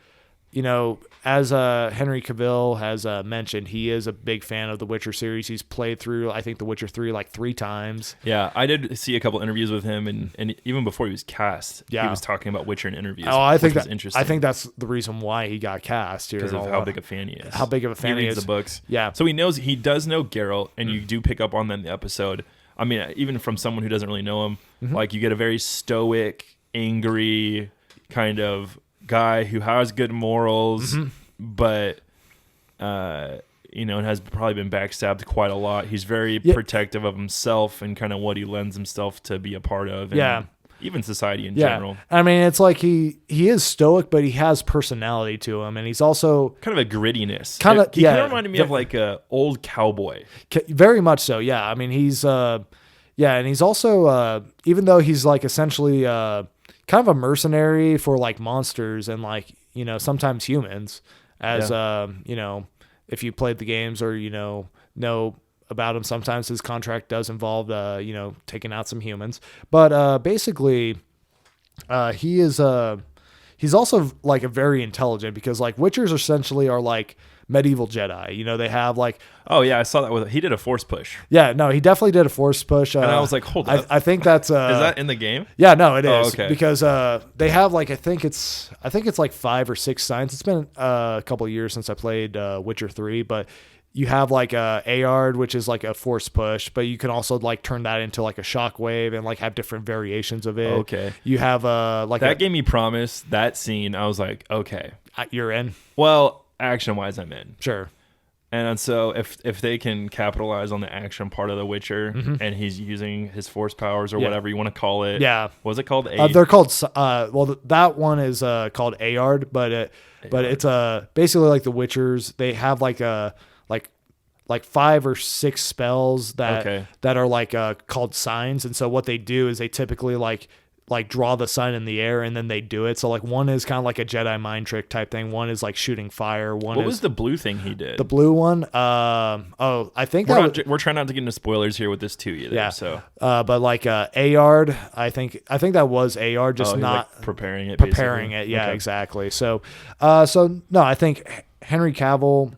as Henry Cavill has mentioned, he is a big fan of the Witcher series. He's played through, I think, The Witcher 3 like 3 times. Yeah, I did see a couple interviews with him, and even before he was cast, he was talking about Witcher in interviews. Oh, I think that's interesting. I think that's the reason why he got cast here. Because of how big a fan he is. How big of a fan he is. He reads the books. Yeah. So he does know Geralt, and you do pick up on that in the episode. I mean, even from someone who doesn't really know him, like you get a very stoic, angry kind of guy who has good morals, but and has probably been backstabbed quite a lot. He's very protective of himself and kind of what he lends himself to be a part of. And even society in general. I mean, it's like he is stoic, but he has personality to him, and he's also kind of a grittiness. He kind of reminded me of like a old cowboy. Very much so. Yeah. I mean, he's and he's also even though he's like essentially kind of a mercenary for like monsters and like sometimes humans, as if you played the games or know about him, sometimes his contract does involve taking out some humans, but basically he's also like a very intelligent, because like Witchers essentially are like medieval Jedi. They have like, oh yeah, I saw that he did a force push. Yeah, no, he definitely did a force push. And I was like, hold up. I think that's is that in the game? Yeah, no, it is. Oh, okay. Because they have like I think it's like 5 or 6 signs. It's been a couple of years since I played Witcher 3, but you have like Aard, which is like a force push, but you can also like turn that into like a shockwave and like have different variations of it. Okay. You have like that gave me promise. That scene, I was like, okay, you're in. Well, action-wise, I'm in. Sure. And so if they can capitalize on the action part of The Witcher, and he's using his force powers or whatever you want to call it. Yeah. What was it called? They're called, that one is called Aard, but it's basically like the Witchers. They have like like 5 or 6 spells that are like called signs. And so what they do is they typically like draw the sign in the air and then they do it. So like one is kind of like a Jedi mind trick type thing. One is like shooting fire. What was the blue thing he did? The blue one. I think we're trying not to get into spoilers here with this too either. Yeah. So, but like Aard, I think that was Aard, just not like preparing it. Yeah, okay. Exactly. So no, I think Henry Cavill.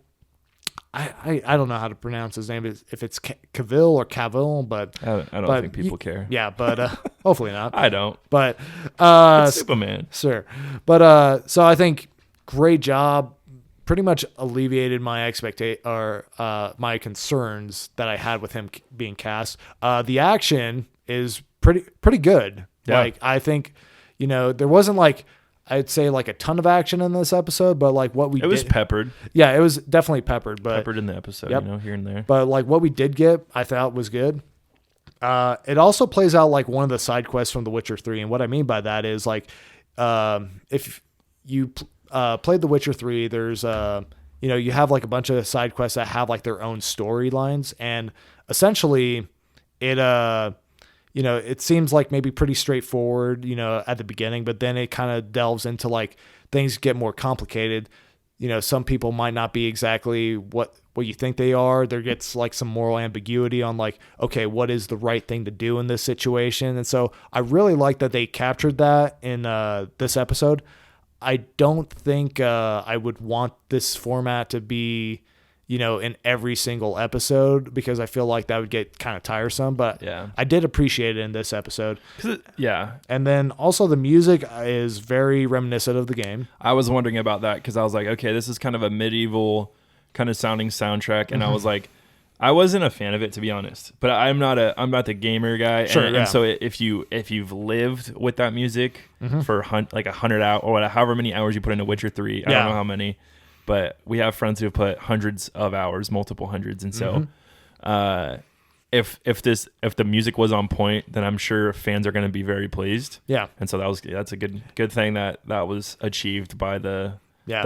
I don't know how to pronounce his name, if it's Cavill or Cavill, but I don't think people care. Yeah, but hopefully not. I don't. But it's Superman. Sure. But so I think great job. Pretty much alleviated my my concerns that I had with him being cast. The action is pretty good. Yeah. Like I think there wasn't like, I'd say like a ton of action in this episode, but like it was peppered. Yeah, it was definitely peppered, but peppered in the episode, here and there. But like what we did get, I thought was good. It also plays out like one of the side quests from The Witcher 3, and what I mean by that is like, if you played The Witcher 3, there's you have like a bunch of side quests that have like their own storylines, and essentially it seems like maybe pretty straightforward, at the beginning, but then it kind of delves into like things get more complicated. Some people might not be exactly what you think they are. There gets like some moral ambiguity on like, okay, what is the right thing to do in this situation? And so I really like that they captured that in this episode. I don't think I would want this format to be in every single episode, because I feel like that would get kind of tiresome, but yeah, I did appreciate it in this episode. Yeah. And then also the music is very reminiscent of the game. I was wondering about that, because I was like, okay, this is kind of a medieval kind of sounding soundtrack. And I was like, I wasn't a fan of it, to be honest, but I'm not the gamer guy. Sure, and so if you've lived with that music for like 100 hours or however many hours you put into Witcher 3, I don't know how many, but we have friends who have put hundreds of hours, multiple hundreds. And so, if the music was on point, then I'm sure fans are going to be very pleased. Yeah. And so that's a good thing that was achieved by the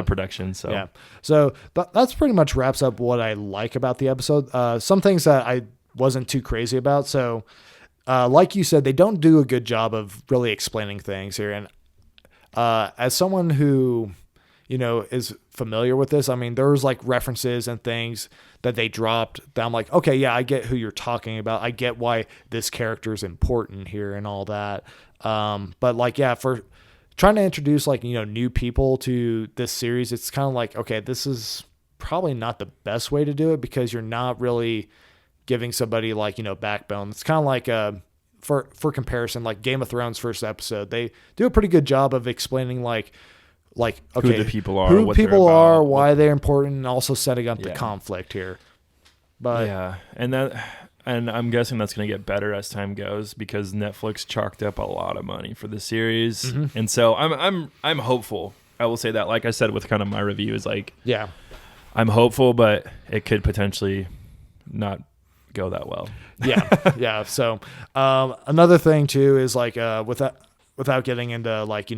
production. So So that's pretty much wraps up what I like about the episode. Some things that I wasn't too crazy about. So, like you said, they don't do a good job of really explaining things here. And as someone who, is familiar with this, I mean, there was like references and things that they dropped that I'm like, okay, yeah, I get who you're talking about. I get why this character is important here and all that. But like, yeah, for trying to introduce like, new people to this series, it's kind of like, okay, this is probably not the best way to do it because you're not really giving somebody like, backbone. It's kind of like, for comparison, like Game of Thrones first episode, they do a pretty good job of explaining like, okay, who the people are, why they're important, and also setting up the conflict here. But and I'm guessing that's going to get better as time goes because Netflix chalked up a lot of money for the series, and so I'm hopeful. I will say that, like I said, with kind of my review, is like, I'm hopeful, but it could potentially not go that well. Yeah. So another thing too is like without getting into like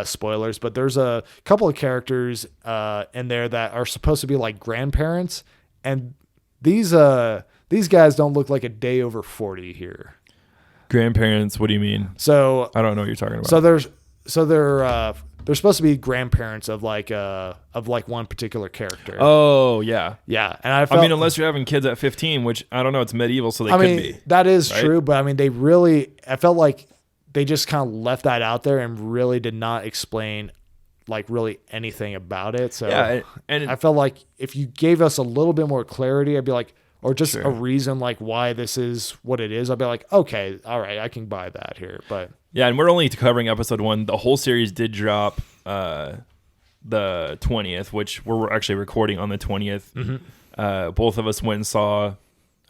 spoilers, but there's a couple of characters in there that are supposed to be like grandparents, and these guys don't look like a day over 40 here. Grandparents? What do you mean? So I don't know what you're talking about. So they're supposed to be grandparents of like one particular character. Oh yeah. And I mean, unless you're having kids at 15, which I don't know, it's medieval, so they could be. That is true, but I mean, I felt like they just kind of left that out there and really did not explain like really anything about it. So and I felt like if you gave us a little bit more clarity, I'd be like, or just a reason like why this is what it is, I'd be like, okay, all right, I can buy that here. But yeah, and we're only covering episode 1. The whole series did drop the 20th, which we're actually recording on the 20th. Both of us went and saw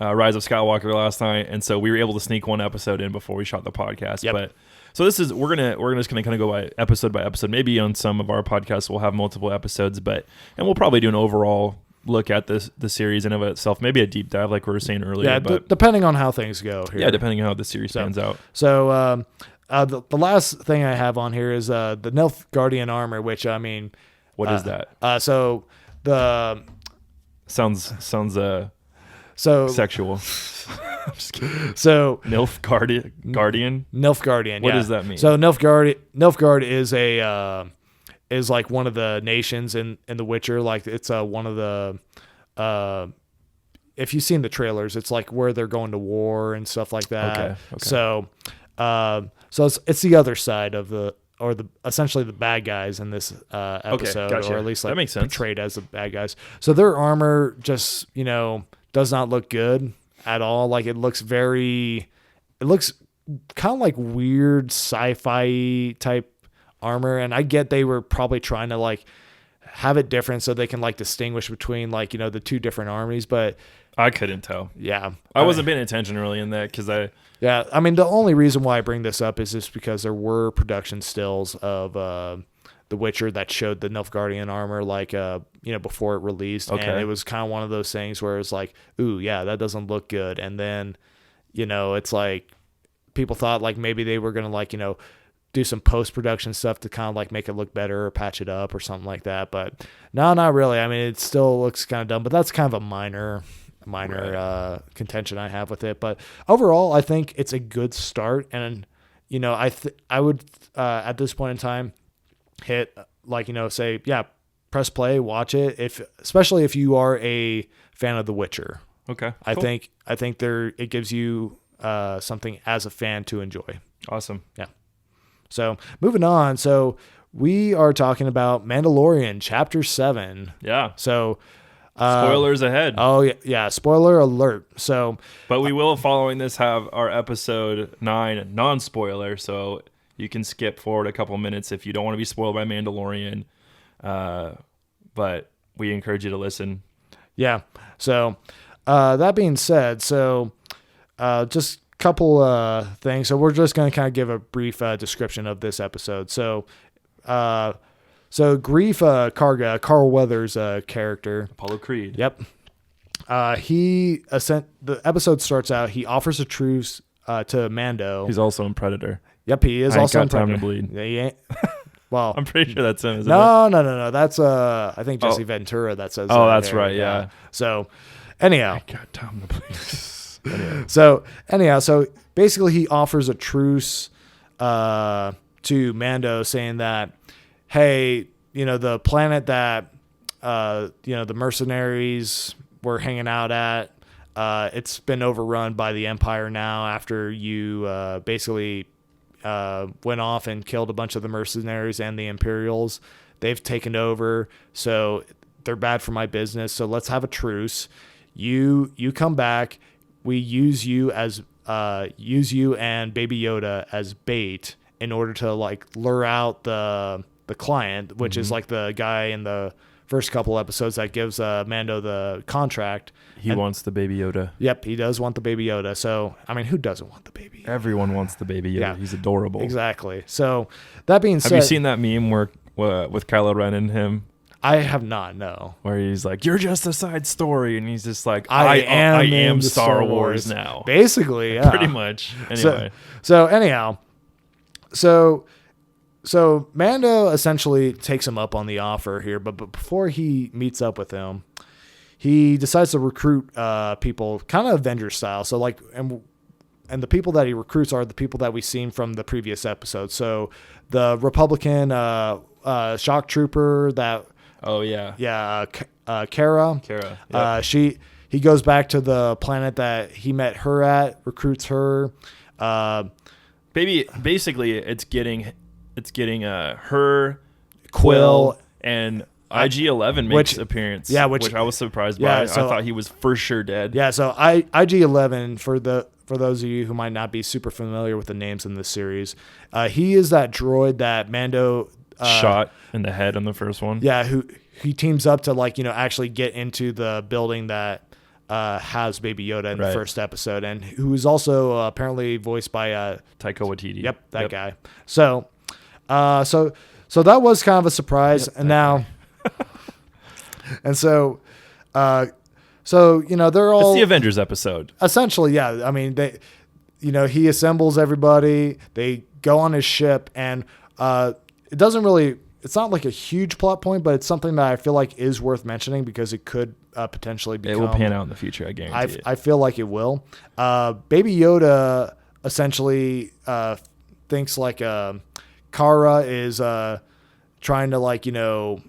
Rise of Skywalker last night, and so we were able to sneak one episode in before we shot the podcast. But so this is we're just gonna kind of go by episode. Maybe on some of our podcasts we'll have multiple episodes, and we'll probably do an overall look at the series in of itself, maybe a deep dive like we were saying earlier. Yeah, but depending on how things go here. Yeah, depending on how the series pans out. So the last thing I have on here is the Nilfgaardian armor, which I mean, what is that? So the sounds sexual. I'm just kidding. So Nilfgaardian. What does that mean? So Nilfgaard is like one of the nations in The Witcher. Like it's one of the if you've seen the trailers, it's like where they're going to war and stuff like that. Okay. So it's the other side of essentially the bad guys in this episode, gotcha. Or at least like that makes sense. Portrayed as the bad guys. So their armor just does not look good at all. Like it looks kind of like weird sci-fi type armor, and I get they were probably trying to like have it different so they can like distinguish between like the two different armies, but I couldn't tell. Yeah, I wasn't paying attention really in that because I mean the only reason why I bring this up is just because there were production stills of The Witcher that showed the Nilfgaardian armor like before it released, and it was kind of one of those things where it's like, ooh, yeah, that doesn't look good, and then it's like people thought like maybe they were gonna like do some post-production stuff to kind of like make it look better or patch it up or something like that, but no, not really. I mean, it still looks kind of dumb, but that's kind of a minor contention I have with it. But overall, I think it's a good start, and I would at this point in time hit like say press play, watch it, especially if you are a fan of The Witcher. Okay, I think it gives you something as a fan to enjoy. Awesome. Yeah. So moving on. So we are talking about Mandalorian Chapter 7. Yeah. So spoilers ahead. Oh yeah. Spoiler alert. So, but we will, following this, have our episode 9 non-spoiler. So you can skip forward a couple minutes if you don't want to be spoiled by Mandalorian. But we encourage you to listen. Yeah. So that being said, just couple things. So we're just going to kind of give a brief description of this episode. So So Grief Karga, Carl Weathers' character. Apollo Creed. Yep. The episode starts out, he offers a truce to Mando. He's also in Predator. Yep, he is also in Predator. Time to bleed. Yeah, he ain't. Well, I'm pretty sure that's him, isn't it? No. That's I think Jesse Ventura that says Oh, that that's there. Yeah. Yeah. So, anyhow. I got time to bleed. Anyhow, so basically he offers a truce to Mando, saying that, hey, the planet that the mercenaries were hanging out at, it's been overrun by the Empire now after you basically went off and killed a bunch of the mercenaries and the Imperials. They've taken over, so they're bad for my business. So let's have a truce. You come back. We use you and Baby Yoda as bait in order to lure out the client, which is the guy in the first couple episodes that gives Mando the contract. He wants the Baby Yoda. Yep, he does want the Baby Yoda. So, I mean, who doesn't want the Baby Yoda? Everyone wants the Baby Yoda. Yeah. He's adorable. Exactly. So, that being said... Have you seen that meme where with Kylo Ren and him? I have not, no. Where he's like, you're just a side story. And he's just like, I am Star Wars now. Basically, yeah. Pretty much. Anyway. So anyhow... So Mando essentially takes him up on the offer here, but before he meets up with him, he decides to recruit people, kind of Avengers style. So and the people that he recruits are the people that we've seen from the previous episode. So the Republican shock trooper that. Oh yeah. Yeah, Kara. Yep. He goes back to the planet that he met her at, recruits her. Basically, it's getting her, Quill, and IG-11 makes appearance. Yeah, which I was surprised by. So, I thought he was for sure dead. Yeah, so IG-11 for those of you who might not be super familiar with the names in this series, he is that droid that Mando shot in the head on the first one. Yeah, who he teams up to actually get into the building that has Baby Yoda in the first episode, and who is also apparently voiced by Taika Waititi. Yep, that guy. So that was kind of a surprise, and now, and so they're all. It's the Avengers episode. Essentially, yeah. I mean, he assembles everybody. They go on his ship, and it doesn't really. It's not like a huge plot point, but it's something that I feel like is worth mentioning because it could potentially become. It will pan out in the future, I guarantee it. I feel like it will. Baby Yoda essentially thinks Kara is trying to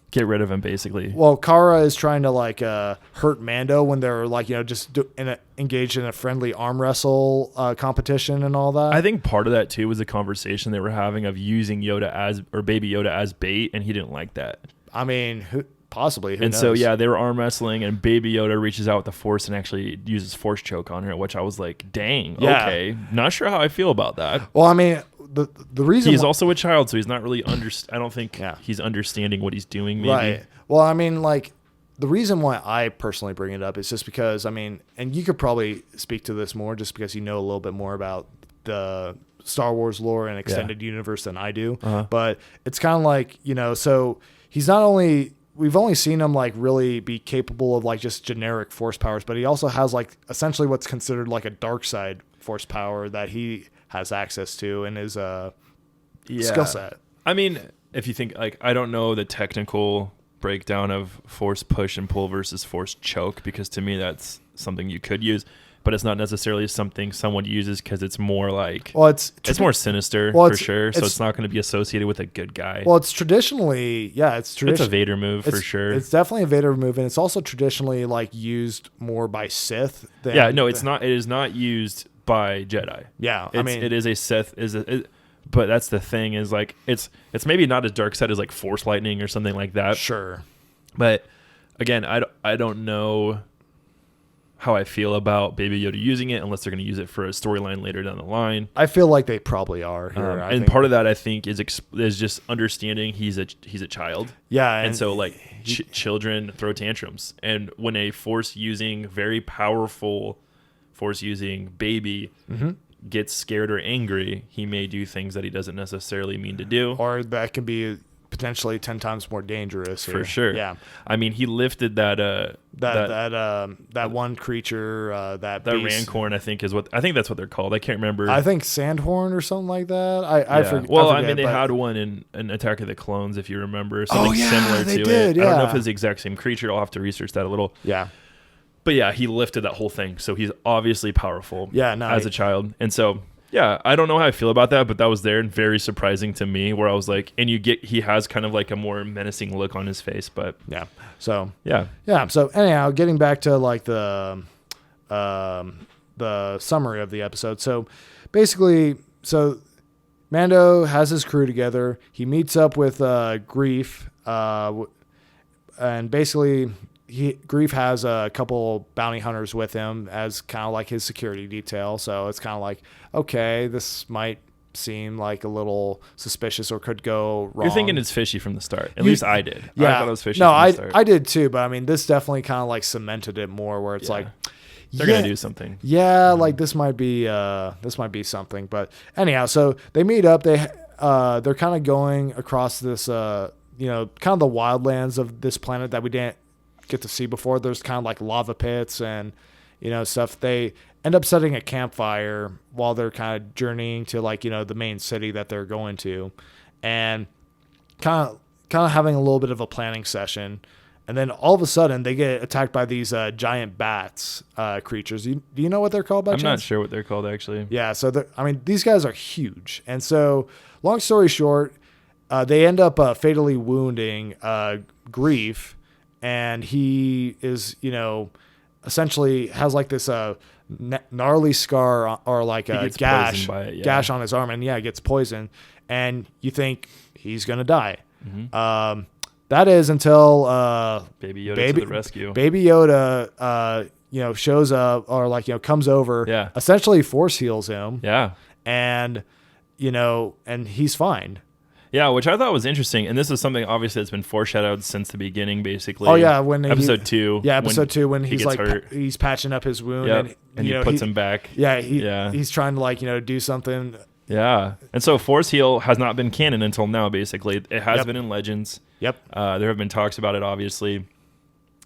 get rid of him, basically. Well, Kara is trying to hurt Mando when they're engaged in a friendly arm wrestle competition and all that. I think part of that too was a conversation they were having of using Baby Yoda as bait, and he didn't like that. I mean, possibly. Who knows? So yeah, they were arm wrestling, and Baby Yoda reaches out with the Force and actually uses Force choke on her, which I was like, dang, okay, not sure how I feel about that. Well, I mean, the reason he's also a child, so he's not really I don't think he's understanding what he's doing. Maybe. Right. Well, I mean, the reason why I personally bring it up is just because, I mean, and you could probably speak to this more just because you know a little bit more about the Star Wars lore and extended universe than I do. But it's kind of so he's not only. We've only seen him really be capable of just generic force powers, but he also has essentially what's considered a dark side force power that he has access to in his skill set. I mean, if you think I don't know the technical breakdown of force push and pull versus force choke, because to me that's something you could use, but it's not necessarily something someone uses because it's more it's more sinister for sure. So it's not going to be associated with a good guy. Well, it's traditionally, it's a Vader move for sure. It's definitely a Vader move, and it's also traditionally used more by Sith. It's not. It is not used by Jedi. Yeah, it is a Sith. But that's the thing is it's maybe not as dark side as Force lightning or something like that. Sure, but again, I don't know how I feel about Baby Yoda using it unless they're going to use it for a storyline later down the line. I feel like they probably are here. And part of that I think is just understanding he's a child. Yeah, and so children throw tantrums, and when a Force using very powerful Force using baby gets scared or angry, he may do things that he doesn't necessarily mean to do. Or that can be potentially 10 times more dangerous here. For sure. Yeah. I mean, he lifted that one creature, that beast. Rancorn, I think that's what they're called. I can't remember. I think Sandhorn or something like that. I forget. Well, I forget, they had one in Attack of the Clones, if you remember, something yeah, similar they to did, it. yeah. I don't know if it's the exact same creature. I'll have to research that a little. Yeah. But yeah, he lifted that whole thing, so he's obviously powerful. Yeah, no, as a child, and so. Yeah, I don't know how I feel about that, but that was there and very surprising to me. Where I was like, and he has kind of like a more menacing look on his face, but yeah. So yeah. So anyhow, getting back to like the summary of the episode. So basically, Mando has his crew together. He meets up with Grief, and basically. Grief has a couple bounty hunters with him as kind of like his security detail. So it's kind of like, okay, this might seem like a little suspicious or could go wrong. You're thinking it's fishy from the start. At least I did. Yeah. I thought it was fishy from the start. I did too. But I mean, this definitely kind of like cemented it more where it's like, they're going to do something. Yeah. Like this might be something. But anyhow, so they meet up. They're kind of going across this, kind of the wildlands of this planet that we didn't get to see before. There's kind of like lava pits and stuff. They end up setting a campfire while they're kind of journeying to like the main city that they're going to, and kind of having a little bit of a planning session. And then all of a sudden they get attacked by these giant bats creatures. Do you know what they're called by chance? I'm not sure what they're called actually. Yeah, so these guys are huge. And so long story short, they end up fatally wounding Grief. And he is, essentially has like this gnarly scar or like a gash on his arm, and gets poisoned. And you think he's gonna die. Mm-hmm. That is until Baby Yoda to the rescue. Baby Yoda, shows up or comes over. Yeah. Essentially force heals him. Yeah. And and he's fine. Yeah, which I thought was interesting, and this is something obviously that's been foreshadowed since the beginning, basically. Oh yeah, when episode 2. Yeah, episode 2 when he's like he's patching up his wound, and he puts him back. Yeah, he's trying to do something. Yeah, and so Force Heal has not been canon until now. Basically, it has been in Legends. Yep. There have been talks about it. Obviously,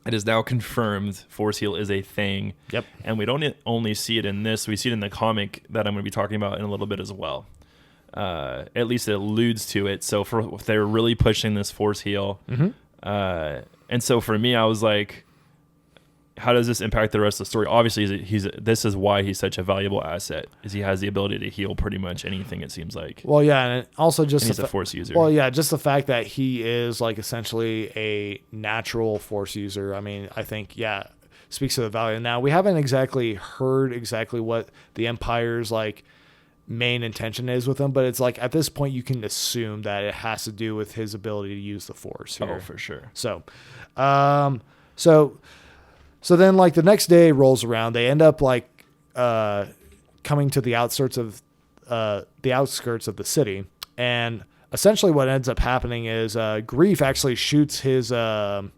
it is now confirmed. Force Heal is a thing. Yep. And we don't only see it in this; we see it in the comic that I'm going to be talking about in a little bit as well. At least it alludes to it. So if they're really pushing this Force Heal, and so for me, I was like, how does this impact the rest of the story? Obviously, this is why he's such a valuable asset, is he has the ability to heal pretty much anything, it seems like. Well, yeah, and also just he's a Force user. Well, yeah, just the fact that he is like essentially a natural Force user. I mean, I think speaks to the value. Now we haven't exactly heard what the Empire's like main intention is with him, but it's like at this point you can assume that it has to do with his ability to use the Force here. Oh, for sure. So then like the next day rolls around, they end up like coming to the outskirts of the city, and essentially what ends up happening is Grief actually shoots his 2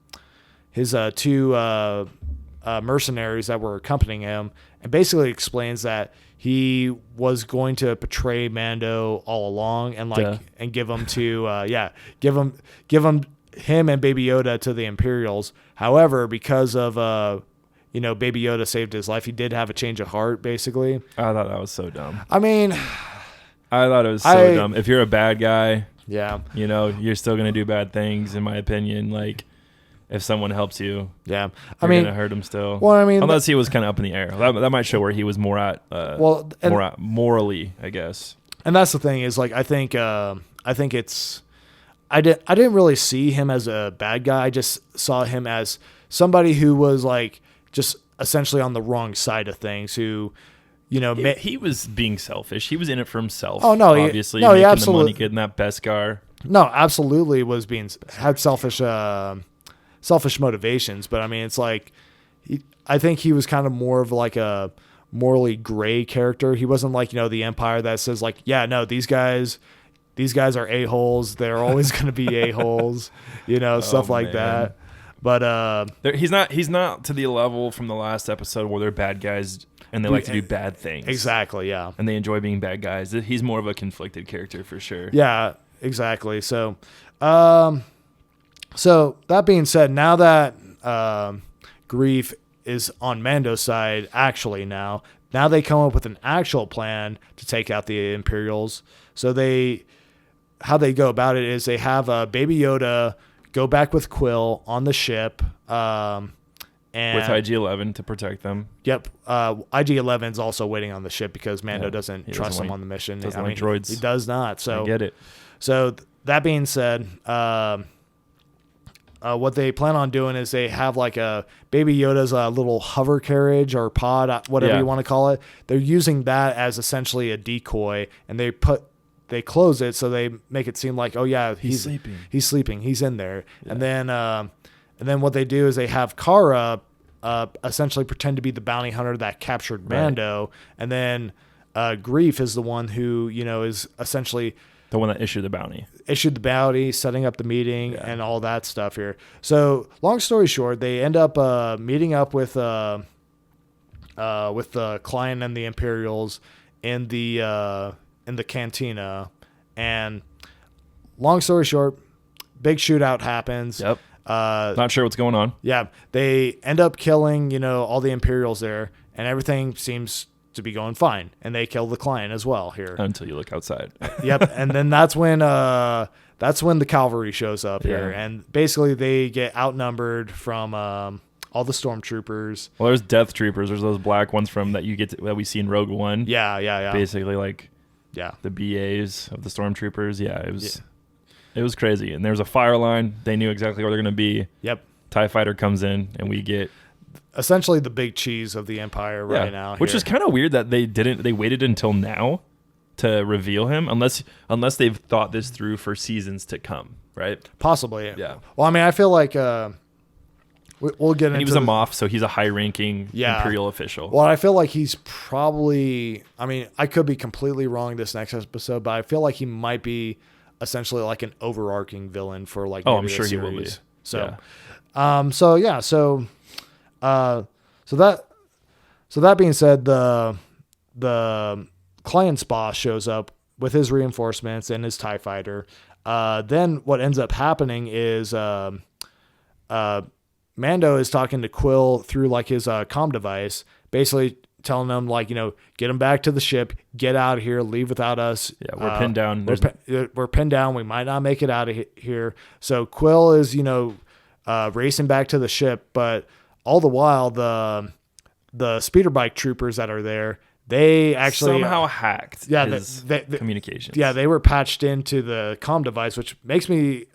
mercenaries that were accompanying him, and basically explains that he was going to betray Mando all along and and give him to give him and Baby Yoda to the Imperials. However, because of Baby Yoda saved his life, he did have a change of heart. Basically, I thought that was so dumb. I mean, I thought it was so dumb. If you're a bad guy, you're still gonna do bad things. In my opinion, like. If someone helps you, you're gonna hurt him still. Well, I mean, unless he was kind of up in the air, that might show where he was more at. More at morally, I guess. And that's the thing is like I think it's I didn't really see him as a bad guy. I just saw him as somebody who was like just essentially on the wrong side of things. Who, he was being selfish. He was in it for himself. Oh no, obviously, he absolutely the money, getting that Beskar. No, absolutely had selfish motivations, but I mean, it's like, I think he was kind of more of like a morally gray character. He wasn't like, the Empire that says like, these guys are a-holes. They're always going to be a-holes, stuff like that. But he's not to the level from the last episode where they're bad guys and they like to do bad things. Exactly. Yeah. And they enjoy being bad guys. He's more of a conflicted character for sure. Yeah, exactly. So, So that being said, now that Grief is on Mando's side, actually now they come up with an actual plan to take out the Imperials. So how they go about it is they have Baby Yoda go back with Quill on the ship. And with IG-11 to protect them. Yep. IG-11 is also waiting on the ship because Mando doesn't trust him on the mission. Doesn't like droids. He does not. So I get it. So that being said, what they plan on doing is they have like a Baby Yoda's little hover carriage or pod, whatever you want to call it. They're using that as essentially a decoy, and they close it so they make it seem like, oh yeah, he's sleeping. He's sleeping. He's in there. Yeah. And then what they do is they have Kara essentially pretend to be the bounty hunter that captured Mando, and then Grief is the one who is essentially the one that issued the bounty, setting up the meeting and all that stuff here. So long story short, they end up meeting up with the client and the Imperials in the cantina, and long story short, big shootout happens. Yep. Not sure what's going on. Yeah, they end up killing all the Imperials there, and everything seems to be going fine, and they kill the client as well here until you look outside. Yep. And then that's when the cavalry shows up here, and basically they get outnumbered from all the stormtroopers. Well, there's death troopers. There's those black ones that we see in Rogue One. Yeah. Basically the BAs of the stormtroopers. It was crazy. And there's a fire line. They knew exactly where they're going to be. Yep. TIE fighter comes in, and we get essentially the big cheese of the Empire right now. Which is kind of weird that they waited until now to reveal him, unless they've thought this through for seasons to come, right? Possibly. Yeah. Well, I mean, I feel like we'll get into. He was a Moff, so he's a high-ranking Imperial official. Well, I feel like he's probably. I mean, I could be completely wrong this next episode, but I feel like he might be essentially like an overarching villain for like. I'm sure he will be. So, So that being said, the client's boss shows up with his reinforcements and his TIE fighter. Then what ends up happening is Mando is talking to Quill through like his comm device, basically telling them like, get him back to the ship, get out of here, leave without us. Yeah, we're pinned down. We're pinned down. We might not make it out of here. So Quill is, racing back to the ship, but all the while the speeder bike troopers that are there, they actually somehow hacked his communications. Yeah, they were patched into the comm device, which makes me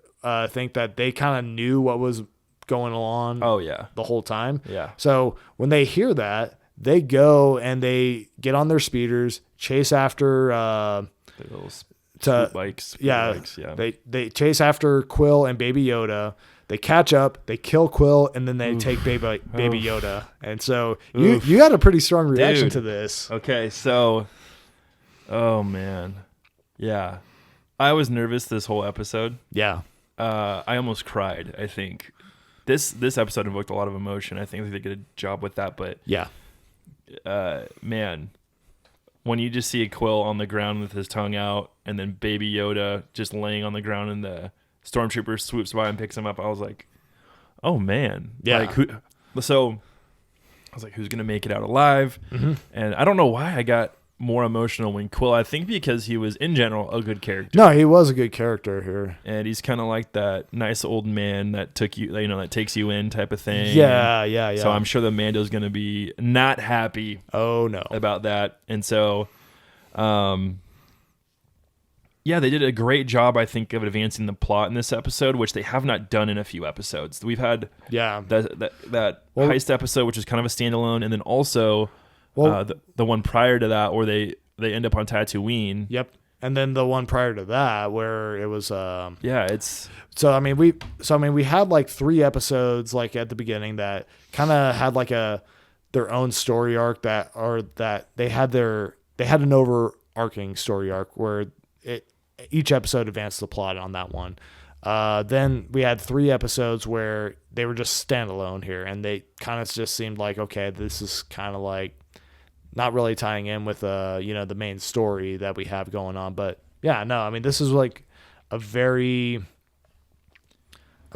think that they kind of knew what was going on. Oh yeah, the whole time. Yeah. So when they hear that, they go and they get on their speeders, chase after bikes. They chase after Quill and Baby Yoda. They catch up, they kill Quill, and then they take Baby Yoda. And so you had a pretty strong reaction to this. Okay, so, oh man, yeah, I was nervous this whole episode. Yeah, I almost cried. I think this episode evoked a lot of emotion. I think they did a good job with that. But yeah, man, when you just see a Quill on the ground with his tongue out, and then Baby Yoda just laying on the ground and the stormtrooper swoops by and picks him up, I was like, oh man. Yeah. So I was like, who's going to make it out alive? Mm-hmm. And I don't know why I got more emotional when Quill, I think because he was in general a good character. No, he was a good character here. And he's kind of like that nice old man that took you, that takes you in type of thing. Yeah. So I'm sure the Mando's going to be not happy. Oh no. About that. And so, yeah, they did a great job, I think, of advancing the plot in this episode, which they have not done in a few episodes. We've had that heist episode, which is kind of a standalone, and then also the one prior to that where they end up on Tatooine. Yep. And then the one prior to that where it was we had like 3 episodes like at the beginning that kind of had like their own story arc that they had an overarching story arc where each episode advanced the plot on that one. Then we had 3 episodes where they were just standalone here, and they kind of just seemed like, okay, this is kind of like not really tying in with the main story that we have going on. But yeah, no, I mean, this is like a very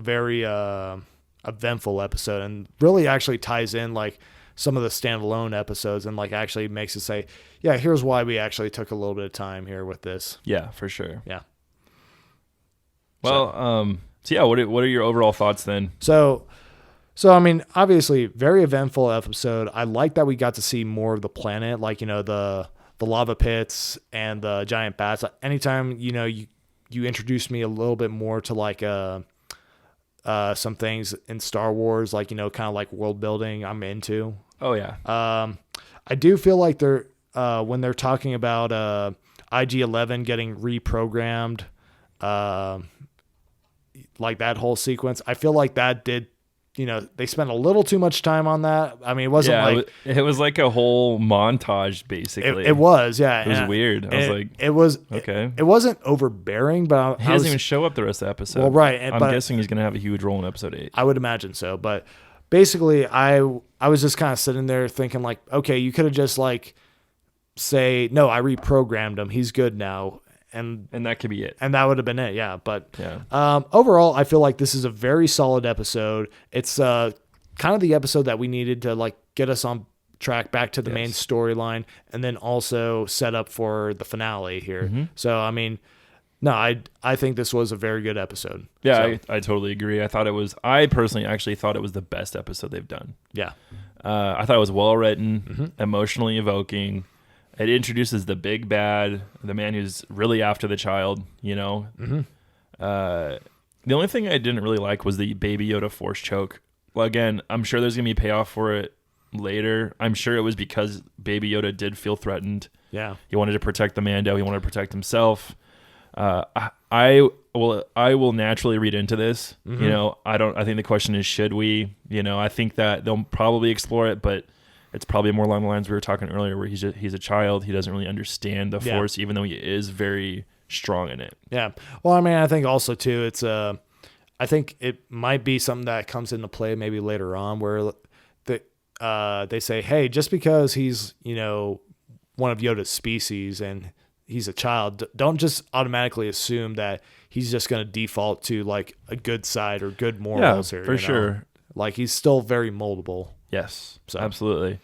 very eventful episode, and really actually ties in like some of the standalone episodes, and like actually makes it say, yeah, here's why we actually took a little bit of time here with this. Yeah, for sure. Yeah. Well, so yeah, what are your overall thoughts then? So I mean, obviously, very eventful episode. I like that we got to see more of the planet, like, you know, the lava pits and the giant bats. Anytime, you know, you introduce me a little bit more to like some things in Star Wars, like, you know, kind of like world building, I'm into. Oh yeah. I do feel like they're when they're talking about IG-11 getting reprogrammed, like that whole sequence, I feel like that did, you know, they spent a little too much time on that. I mean, it wasn't like it was like a whole montage basically. It was, yeah. It was weird. I was like, it was okay. It wasn't overbearing, but he doesn't even show up the rest of the episode. Well, right. I'm guessing he's gonna have a huge role in episode 8. I would imagine so, but basically, I was just kind of sitting there thinking like, okay, you could have just like say, no, I reprogrammed him. He's good now. And that could be it. And that would have been it, yeah. But yeah. Overall, I feel like this is a very solid episode. It's kind of the episode that we needed to like get us on track back to the main storyline, and then also set up for the finale here. Mm-hmm. So, I mean, no, I think this was a very good episode. Yeah, so, I totally agree. I personally actually thought it was the best episode they've done. Yeah. I thought it was well written, emotionally evoking. It introduces the big bad, the man who's really after the child, you know. Mm-hmm. The only thing I didn't really like was the Baby Yoda force choke. Well, again, I'm sure there's going to be payoff for it later. I'm sure it was because Baby Yoda did feel threatened. Yeah. He wanted to protect the Mando. He wanted to protect himself. I will naturally read into this. Mm-hmm. You know, I think the question is, should we? You know, I think that they'll probably explore it, but it's probably more along the lines we were talking earlier, where he's a child. He doesn't really understand the Force, even though he is very strong in it. Yeah. Well, I mean, I think also too, it's I think it might be something that comes into play maybe later on, where they say, hey, just because he's, you know, one of Yoda's species and he's a child, don't just automatically assume that he's just going to default to like a good side or good morals here. For sure. Like he's still very moldable. Yes, so. Absolutely.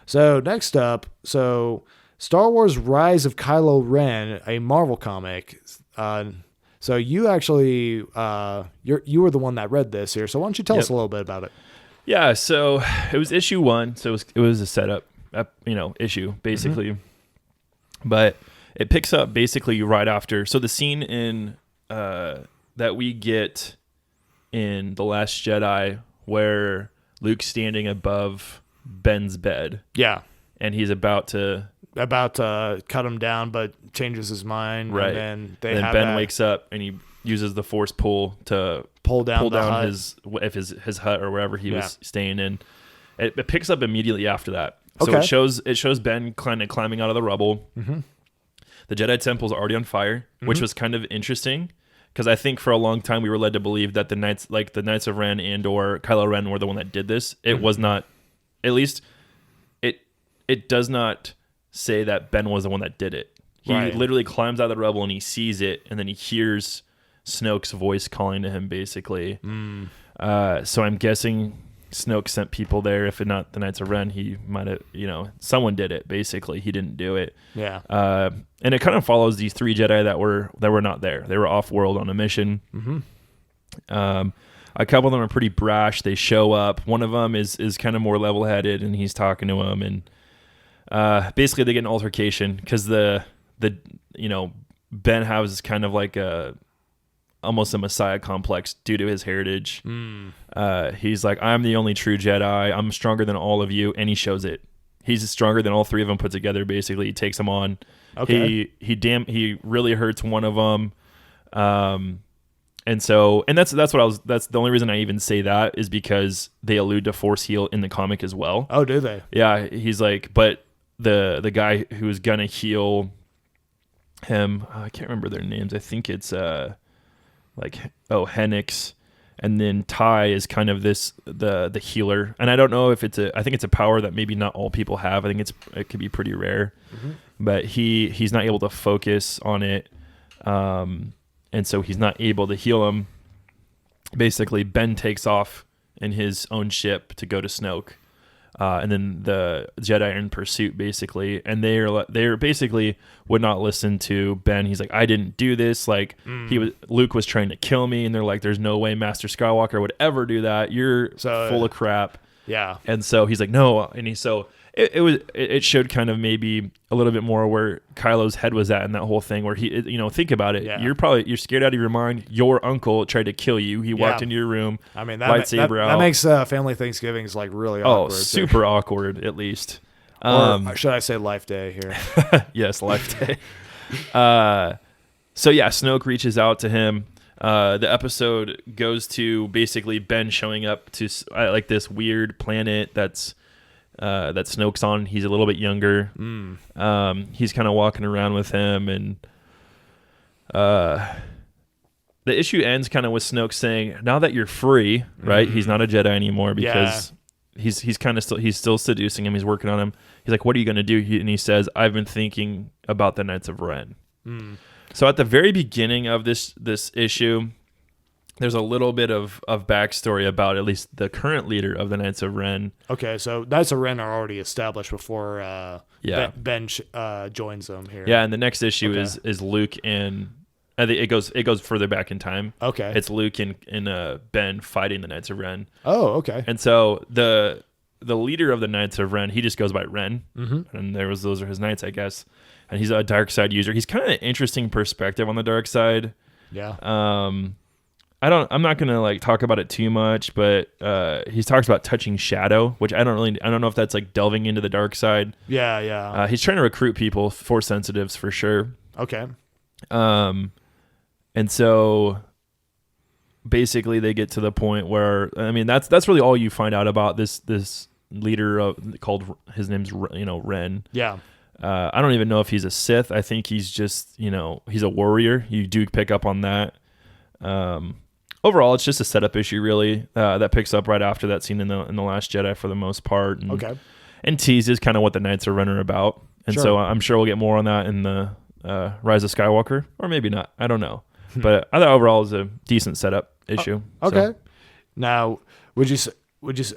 So next up, Star Wars Rise of Kylo Ren, a Marvel comic. So you actually, you were the one that read this here. So why don't you tell us a little bit about it? Yeah, so it was issue 1. So it was a setup, issue basically. Mm-hmm. But it picks up basically right after. So the scene in that we get in The Last Jedi, where Luke's standing above Ben's bed. Yeah. And he's about to cut him down, but changes his mind. Right. And then Ben wakes up and he uses the force pull to pull down his hut or wherever he was staying in. It picks up immediately after that. So it shows Ben kind of climbing out of the rubble. Mm-hmm. The Jedi Temple's already on fire, which was kind of interesting. Because I think for a long time we were led to believe that the Knights of Ren and or Kylo Ren were the one that did this. It was not. At least, it does not say that Ben was the one that did it. He literally climbs out of the rubble and he sees it, and then he hears Snoke's voice calling to him, basically. So I'm guessing Snoke sent people there. If not the Knights of Ren, he might have. Someone did it. Basically, he didn't do it. Yeah. And it kind of follows these 3 Jedi that were not there. They were off world on a mission. Mm-hmm. A couple of them are pretty brash. They show up. One of them is kind of more level headed, and he's talking to him, and basically they get an altercation because the Ben has kind of like almost a messiah complex due to his heritage. He's like, I'm the only true Jedi. I'm stronger than all of you, and he shows it. He's stronger than all 3 of them put together. Basically, he takes them on. Okay. He really hurts one of them. And that's the only reason I even say that is because they allude to Force heal in the comic as well. Oh, do they? Yeah, he's like, but the guy who's gonna heal him, I can't remember their names. I think it's Hennix, and then Ty is kind of the healer. And I don't know if I think it's a power that maybe not all people have. I think it could be pretty rare. Mm-hmm. But he's not able to focus on it. and so he's not able to heal him. Basically, Ben takes off in his own ship to go to Snoke. And then the Jedi are in pursuit, basically, and they're basically would not listen to Ben. He's like, I didn't do this. Like Luke was trying to kill me, and they're like, there's no way Master Skywalker would ever do that. You're full of crap. Yeah. And so he's like, no, and it showed kind of maybe a little bit more where Kylo's head was at in that whole thing, where think about it. Yeah. You're scared out of your mind. Your uncle tried to kill you. He walked into your room. I mean, lightsaber out. That makes family Thanksgivings like really awkward. Oh, super awkward, at least. Or should I say Life Day here? Yes, Life Day. So yeah, Snoke reaches out to him. The episode goes to basically Ben showing up to like this weird planet that Snoke's on. He's a little bit younger. He's kind of walking around with him, and the issue ends kind of with Snoke saying, "Now that you're free, right? He's not a Jedi anymore because he's kind of still seducing him. He's working on him. He's like, what are you going to do?" And he says, "I've been thinking about the Knights of Ren." So at the very beginning of this issue, there's a little bit of backstory about at least the current leader of the Knights of Ren. Okay, so Knights of Ren are already established before Ben joins them here. Yeah, and the next issue is Luke and I think it goes further back in time. Okay, it's Luke and Ben fighting the Knights of Ren. Oh, okay. And so the leader of the Knights of Ren, he just goes by Ren, and those are his knights, I guess. And he's a dark side user. He's kind of an interesting perspective on the dark side. Yeah. I'm not gonna like talk about it too much, but he talks about touching shadow, which I don't know if that's like delving into the dark side. Yeah. He's trying to recruit people, Force sensitives for sure. Okay. And so basically they get to the point where, I mean, that's really all you find out about this leader called, his name's Ren. Yeah. I don't even know if he's a Sith. I think he's just, he's a warrior. You do pick up on that. Overall, it's just a setup issue, really, that picks up right after that scene in the Last Jedi for the most part. And teases kind of what the Knights of Ren are about. And so I'm sure we'll get more on that in the Rise of Skywalker, or maybe not. I don't know. But I thought overall it was a decent setup issue. Okay. So. Now, would you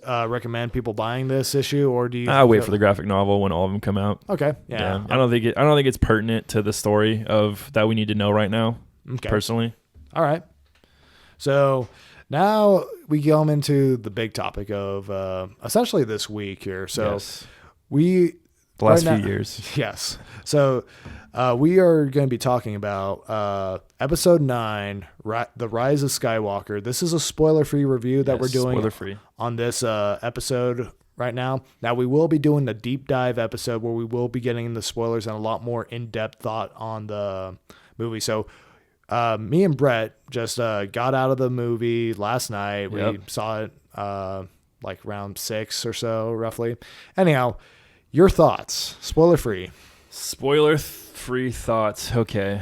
recommend people buying this issue, or do you? I'll wait for the graphic novel when all of them come out. Okay. Yeah. I don't think it's pertinent to the story of that we need to know right now. Okay. Personally. All right. So now we come into the big topic of essentially this week here. So the last few years. Yes. So we are going to be talking about episode 9, The Rise of Skywalker. This is a spoiler-free review that we're doing on this episode right now. Now, we will be doing a deep dive episode where we will be getting into spoilers and a lot more in-depth thought on the movie. So me and Brett just got out of the movie last night. We saw it like around 6 or so, roughly. Anyhow, your thoughts, spoiler-free. Spoiler-free thoughts. Okay.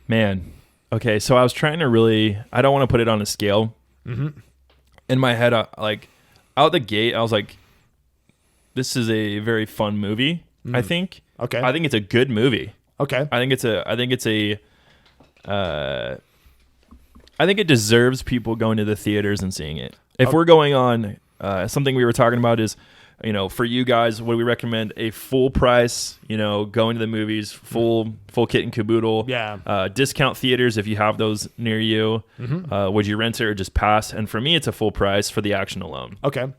Man. Okay, so I was trying to I don't want to put it on a scale. In my head, out the gate, I was like, this is a very fun movie, I think. Okay. I think it's a good movie. Okay. I think it deserves people going to the theaters and seeing it. If we're going on, something we were talking about is, for you guys, what do we recommend? A full price, going to the movies, full kit and caboodle. Yeah. Discount theaters if you have those near you. Would you rent it or just pass? And for me, it's a full price for the action alone. Okay.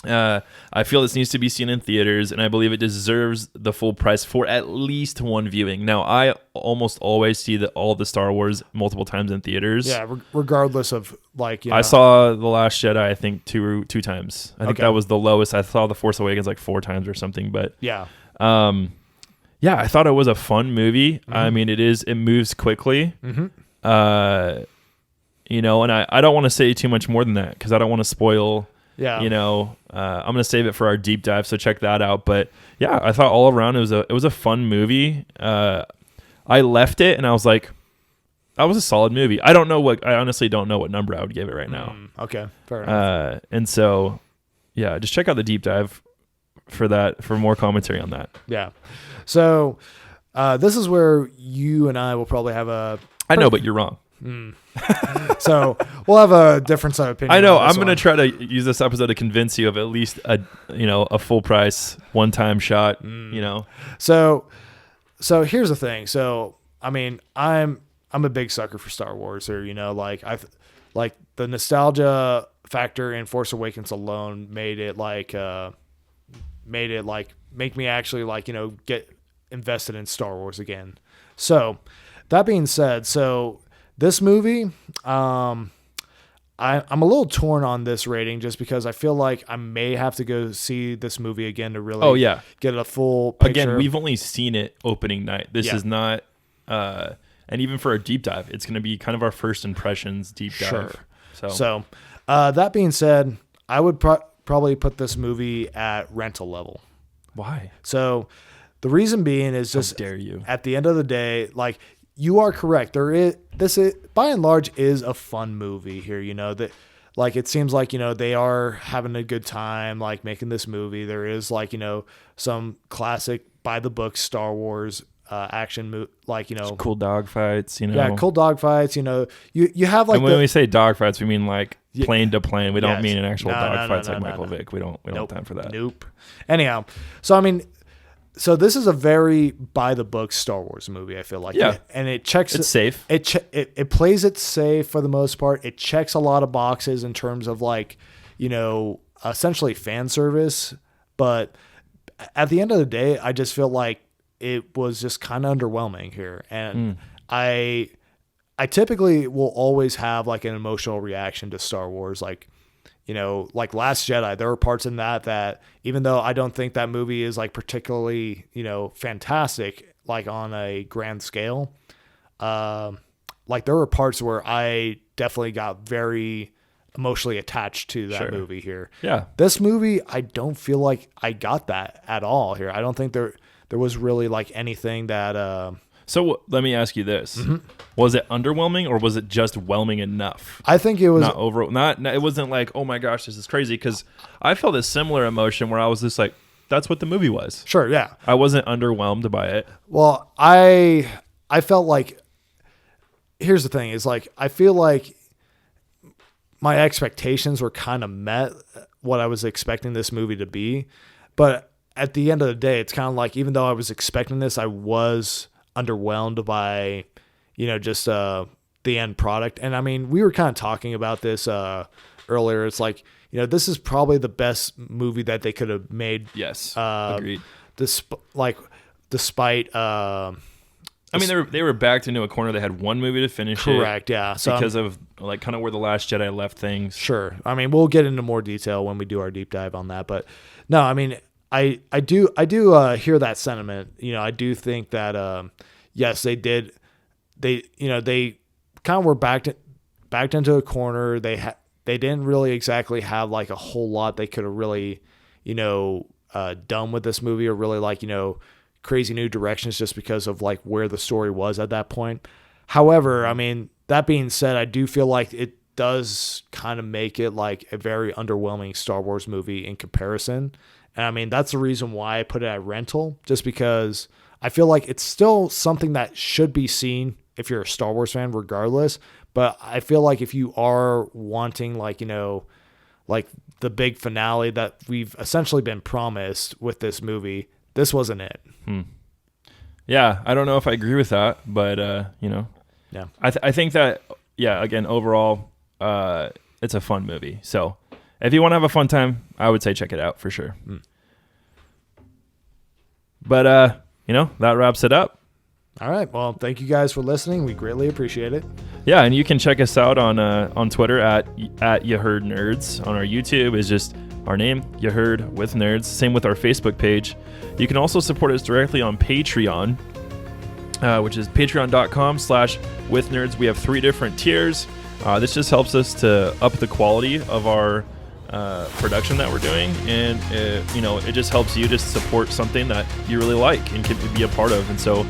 I feel this needs to be seen in theaters, and I believe it deserves the full price for at least one viewing. Now, I almost always see all the Star Wars multiple times in theaters. Yeah, regardless of I saw The Last Jedi, I think two times. I think that was the lowest. I saw The Force Awakens like 4 times or something. But yeah, I thought it was a fun movie. I mean, it moves quickly. And I don't want to say too much more than that because I don't want to spoil. Yeah, I'm gonna save it for our deep dive, so check that out. But yeah, I thought all around it was a fun movie. I left it and I was like, that was a solid movie. I honestly don't know what number I would give it right now. Okay, fair enough. And so, yeah, just check out the deep dive for more commentary on that. Yeah. So, This is where you and I will probably have a. I know, but you're wrong. So we'll have a different side of opinion. I know. I'm going to try to use this episode to convince you of at least a full price one-time shot. So here's the thing. So I mean, I'm a big sucker for Star Wars. Or like the nostalgia factor in Force Awakens alone made it make me actually get invested in Star Wars again. So that being said, this movie, I'm a little torn on this rating just because I feel like I may have to go see this movie again to really get a full picture. Again, we've only seen it opening night. This is not, and even for a deep dive, it's going to be kind of our first impressions deep dive. Sure. So that being said, I would probably put this movie at rental level. Why? So the reason being is just, how dare you? At the end of the day, you are correct. This is by and large is a fun movie here. That it seems like they are having a good time making this movie. There is some classic by the book Star Wars action cool dog fights. Cool dog fights. You have and when we say dog fights, we mean plane to plane. We don't mean an actual dog fights Michael Vick. We don't have time for that. Nope. Anyhow, so I mean. So this is a very by the book Star Wars movie, I feel like. Yeah. And it checks... It's safe. It plays it safe for the most part. It checks a lot of boxes in terms of essentially fan service. But at the end of the day, I just feel like it was just kind of underwhelming here. And I typically will always have an emotional reaction to Star Wars. Last Jedi, there were parts in that even though I don't think that movie is particularly, fantastic, on a grand scale, there were parts where I definitely got very emotionally attached to that movie here. Yeah. This movie, I don't feel like I got that at all here. I don't think there was really anything that, So let me ask you this: Was it underwhelming, or was it just whelming enough? I think it was not over. It wasn't oh my gosh, this is crazy. Because I felt a similar emotion where I was just that's what the movie was. Sure, yeah. I wasn't underwhelmed by it. Well, I felt here's the thing: is I feel like my expectations were kind of met what I was expecting this movie to be, but at the end of the day, it's kind of even though I was expecting this, I was underwhelmed by, just the end product. And I mean, we were kind of talking about this earlier. It's this is probably the best movie that they could have made. Yes, agreed. Despite, I mean, they were backed into a corner. They had one movie to finish. Correct. Yeah. So because of kind of where the Last Jedi left things. Sure. I mean, we'll get into more detail when we do our deep dive on that. But no, I mean, I do hear that sentiment. I do think that yes, they did. They kind of were backed into a corner. They didn't really exactly have a whole lot they could have really done with this movie, or really crazy new directions just because of where the story was at that point. However, I mean, that being said, I do feel it does kind of make it a very underwhelming Star Wars movie in comparison. And I mean, that's the reason why I put it at rental, just because I feel it's still something that should be seen if you're a Star Wars fan, regardless. But I feel if you are wanting, the big finale that we've essentially been promised with this movie, this wasn't it. Yeah, I don't know if I agree with that, but, Yeah. I think that, again, overall, it's a fun movie. So if you want to have a fun time, I would say check it out for sure. But, that wraps it up. All right. Well, thank you guys for listening. We greatly appreciate it. Yeah, and you can check us out on Twitter at You Heard Nerds. On our YouTube is just our name, You Heard with Nerds. Same with our Facebook page. You can also support us directly on Patreon, which is patreon.com/withnerds. We have 3 different tiers. This just helps us to up the quality of our production that we're doing, and it just helps you to support something that you really like and can be a part of. And so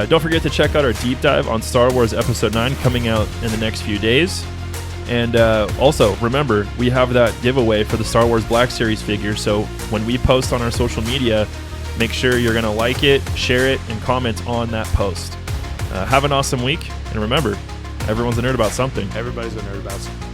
don't forget to check out our deep dive on Star Wars Episode 9 coming out in the next few days. And also remember, we have that giveaway for the Star Wars Black Series figure, so when we post on our social media, Make sure you're going to like it, share it, and comment on that post. Have an awesome week. And remember, everyone's a nerd about something. Everybody's a nerd about something.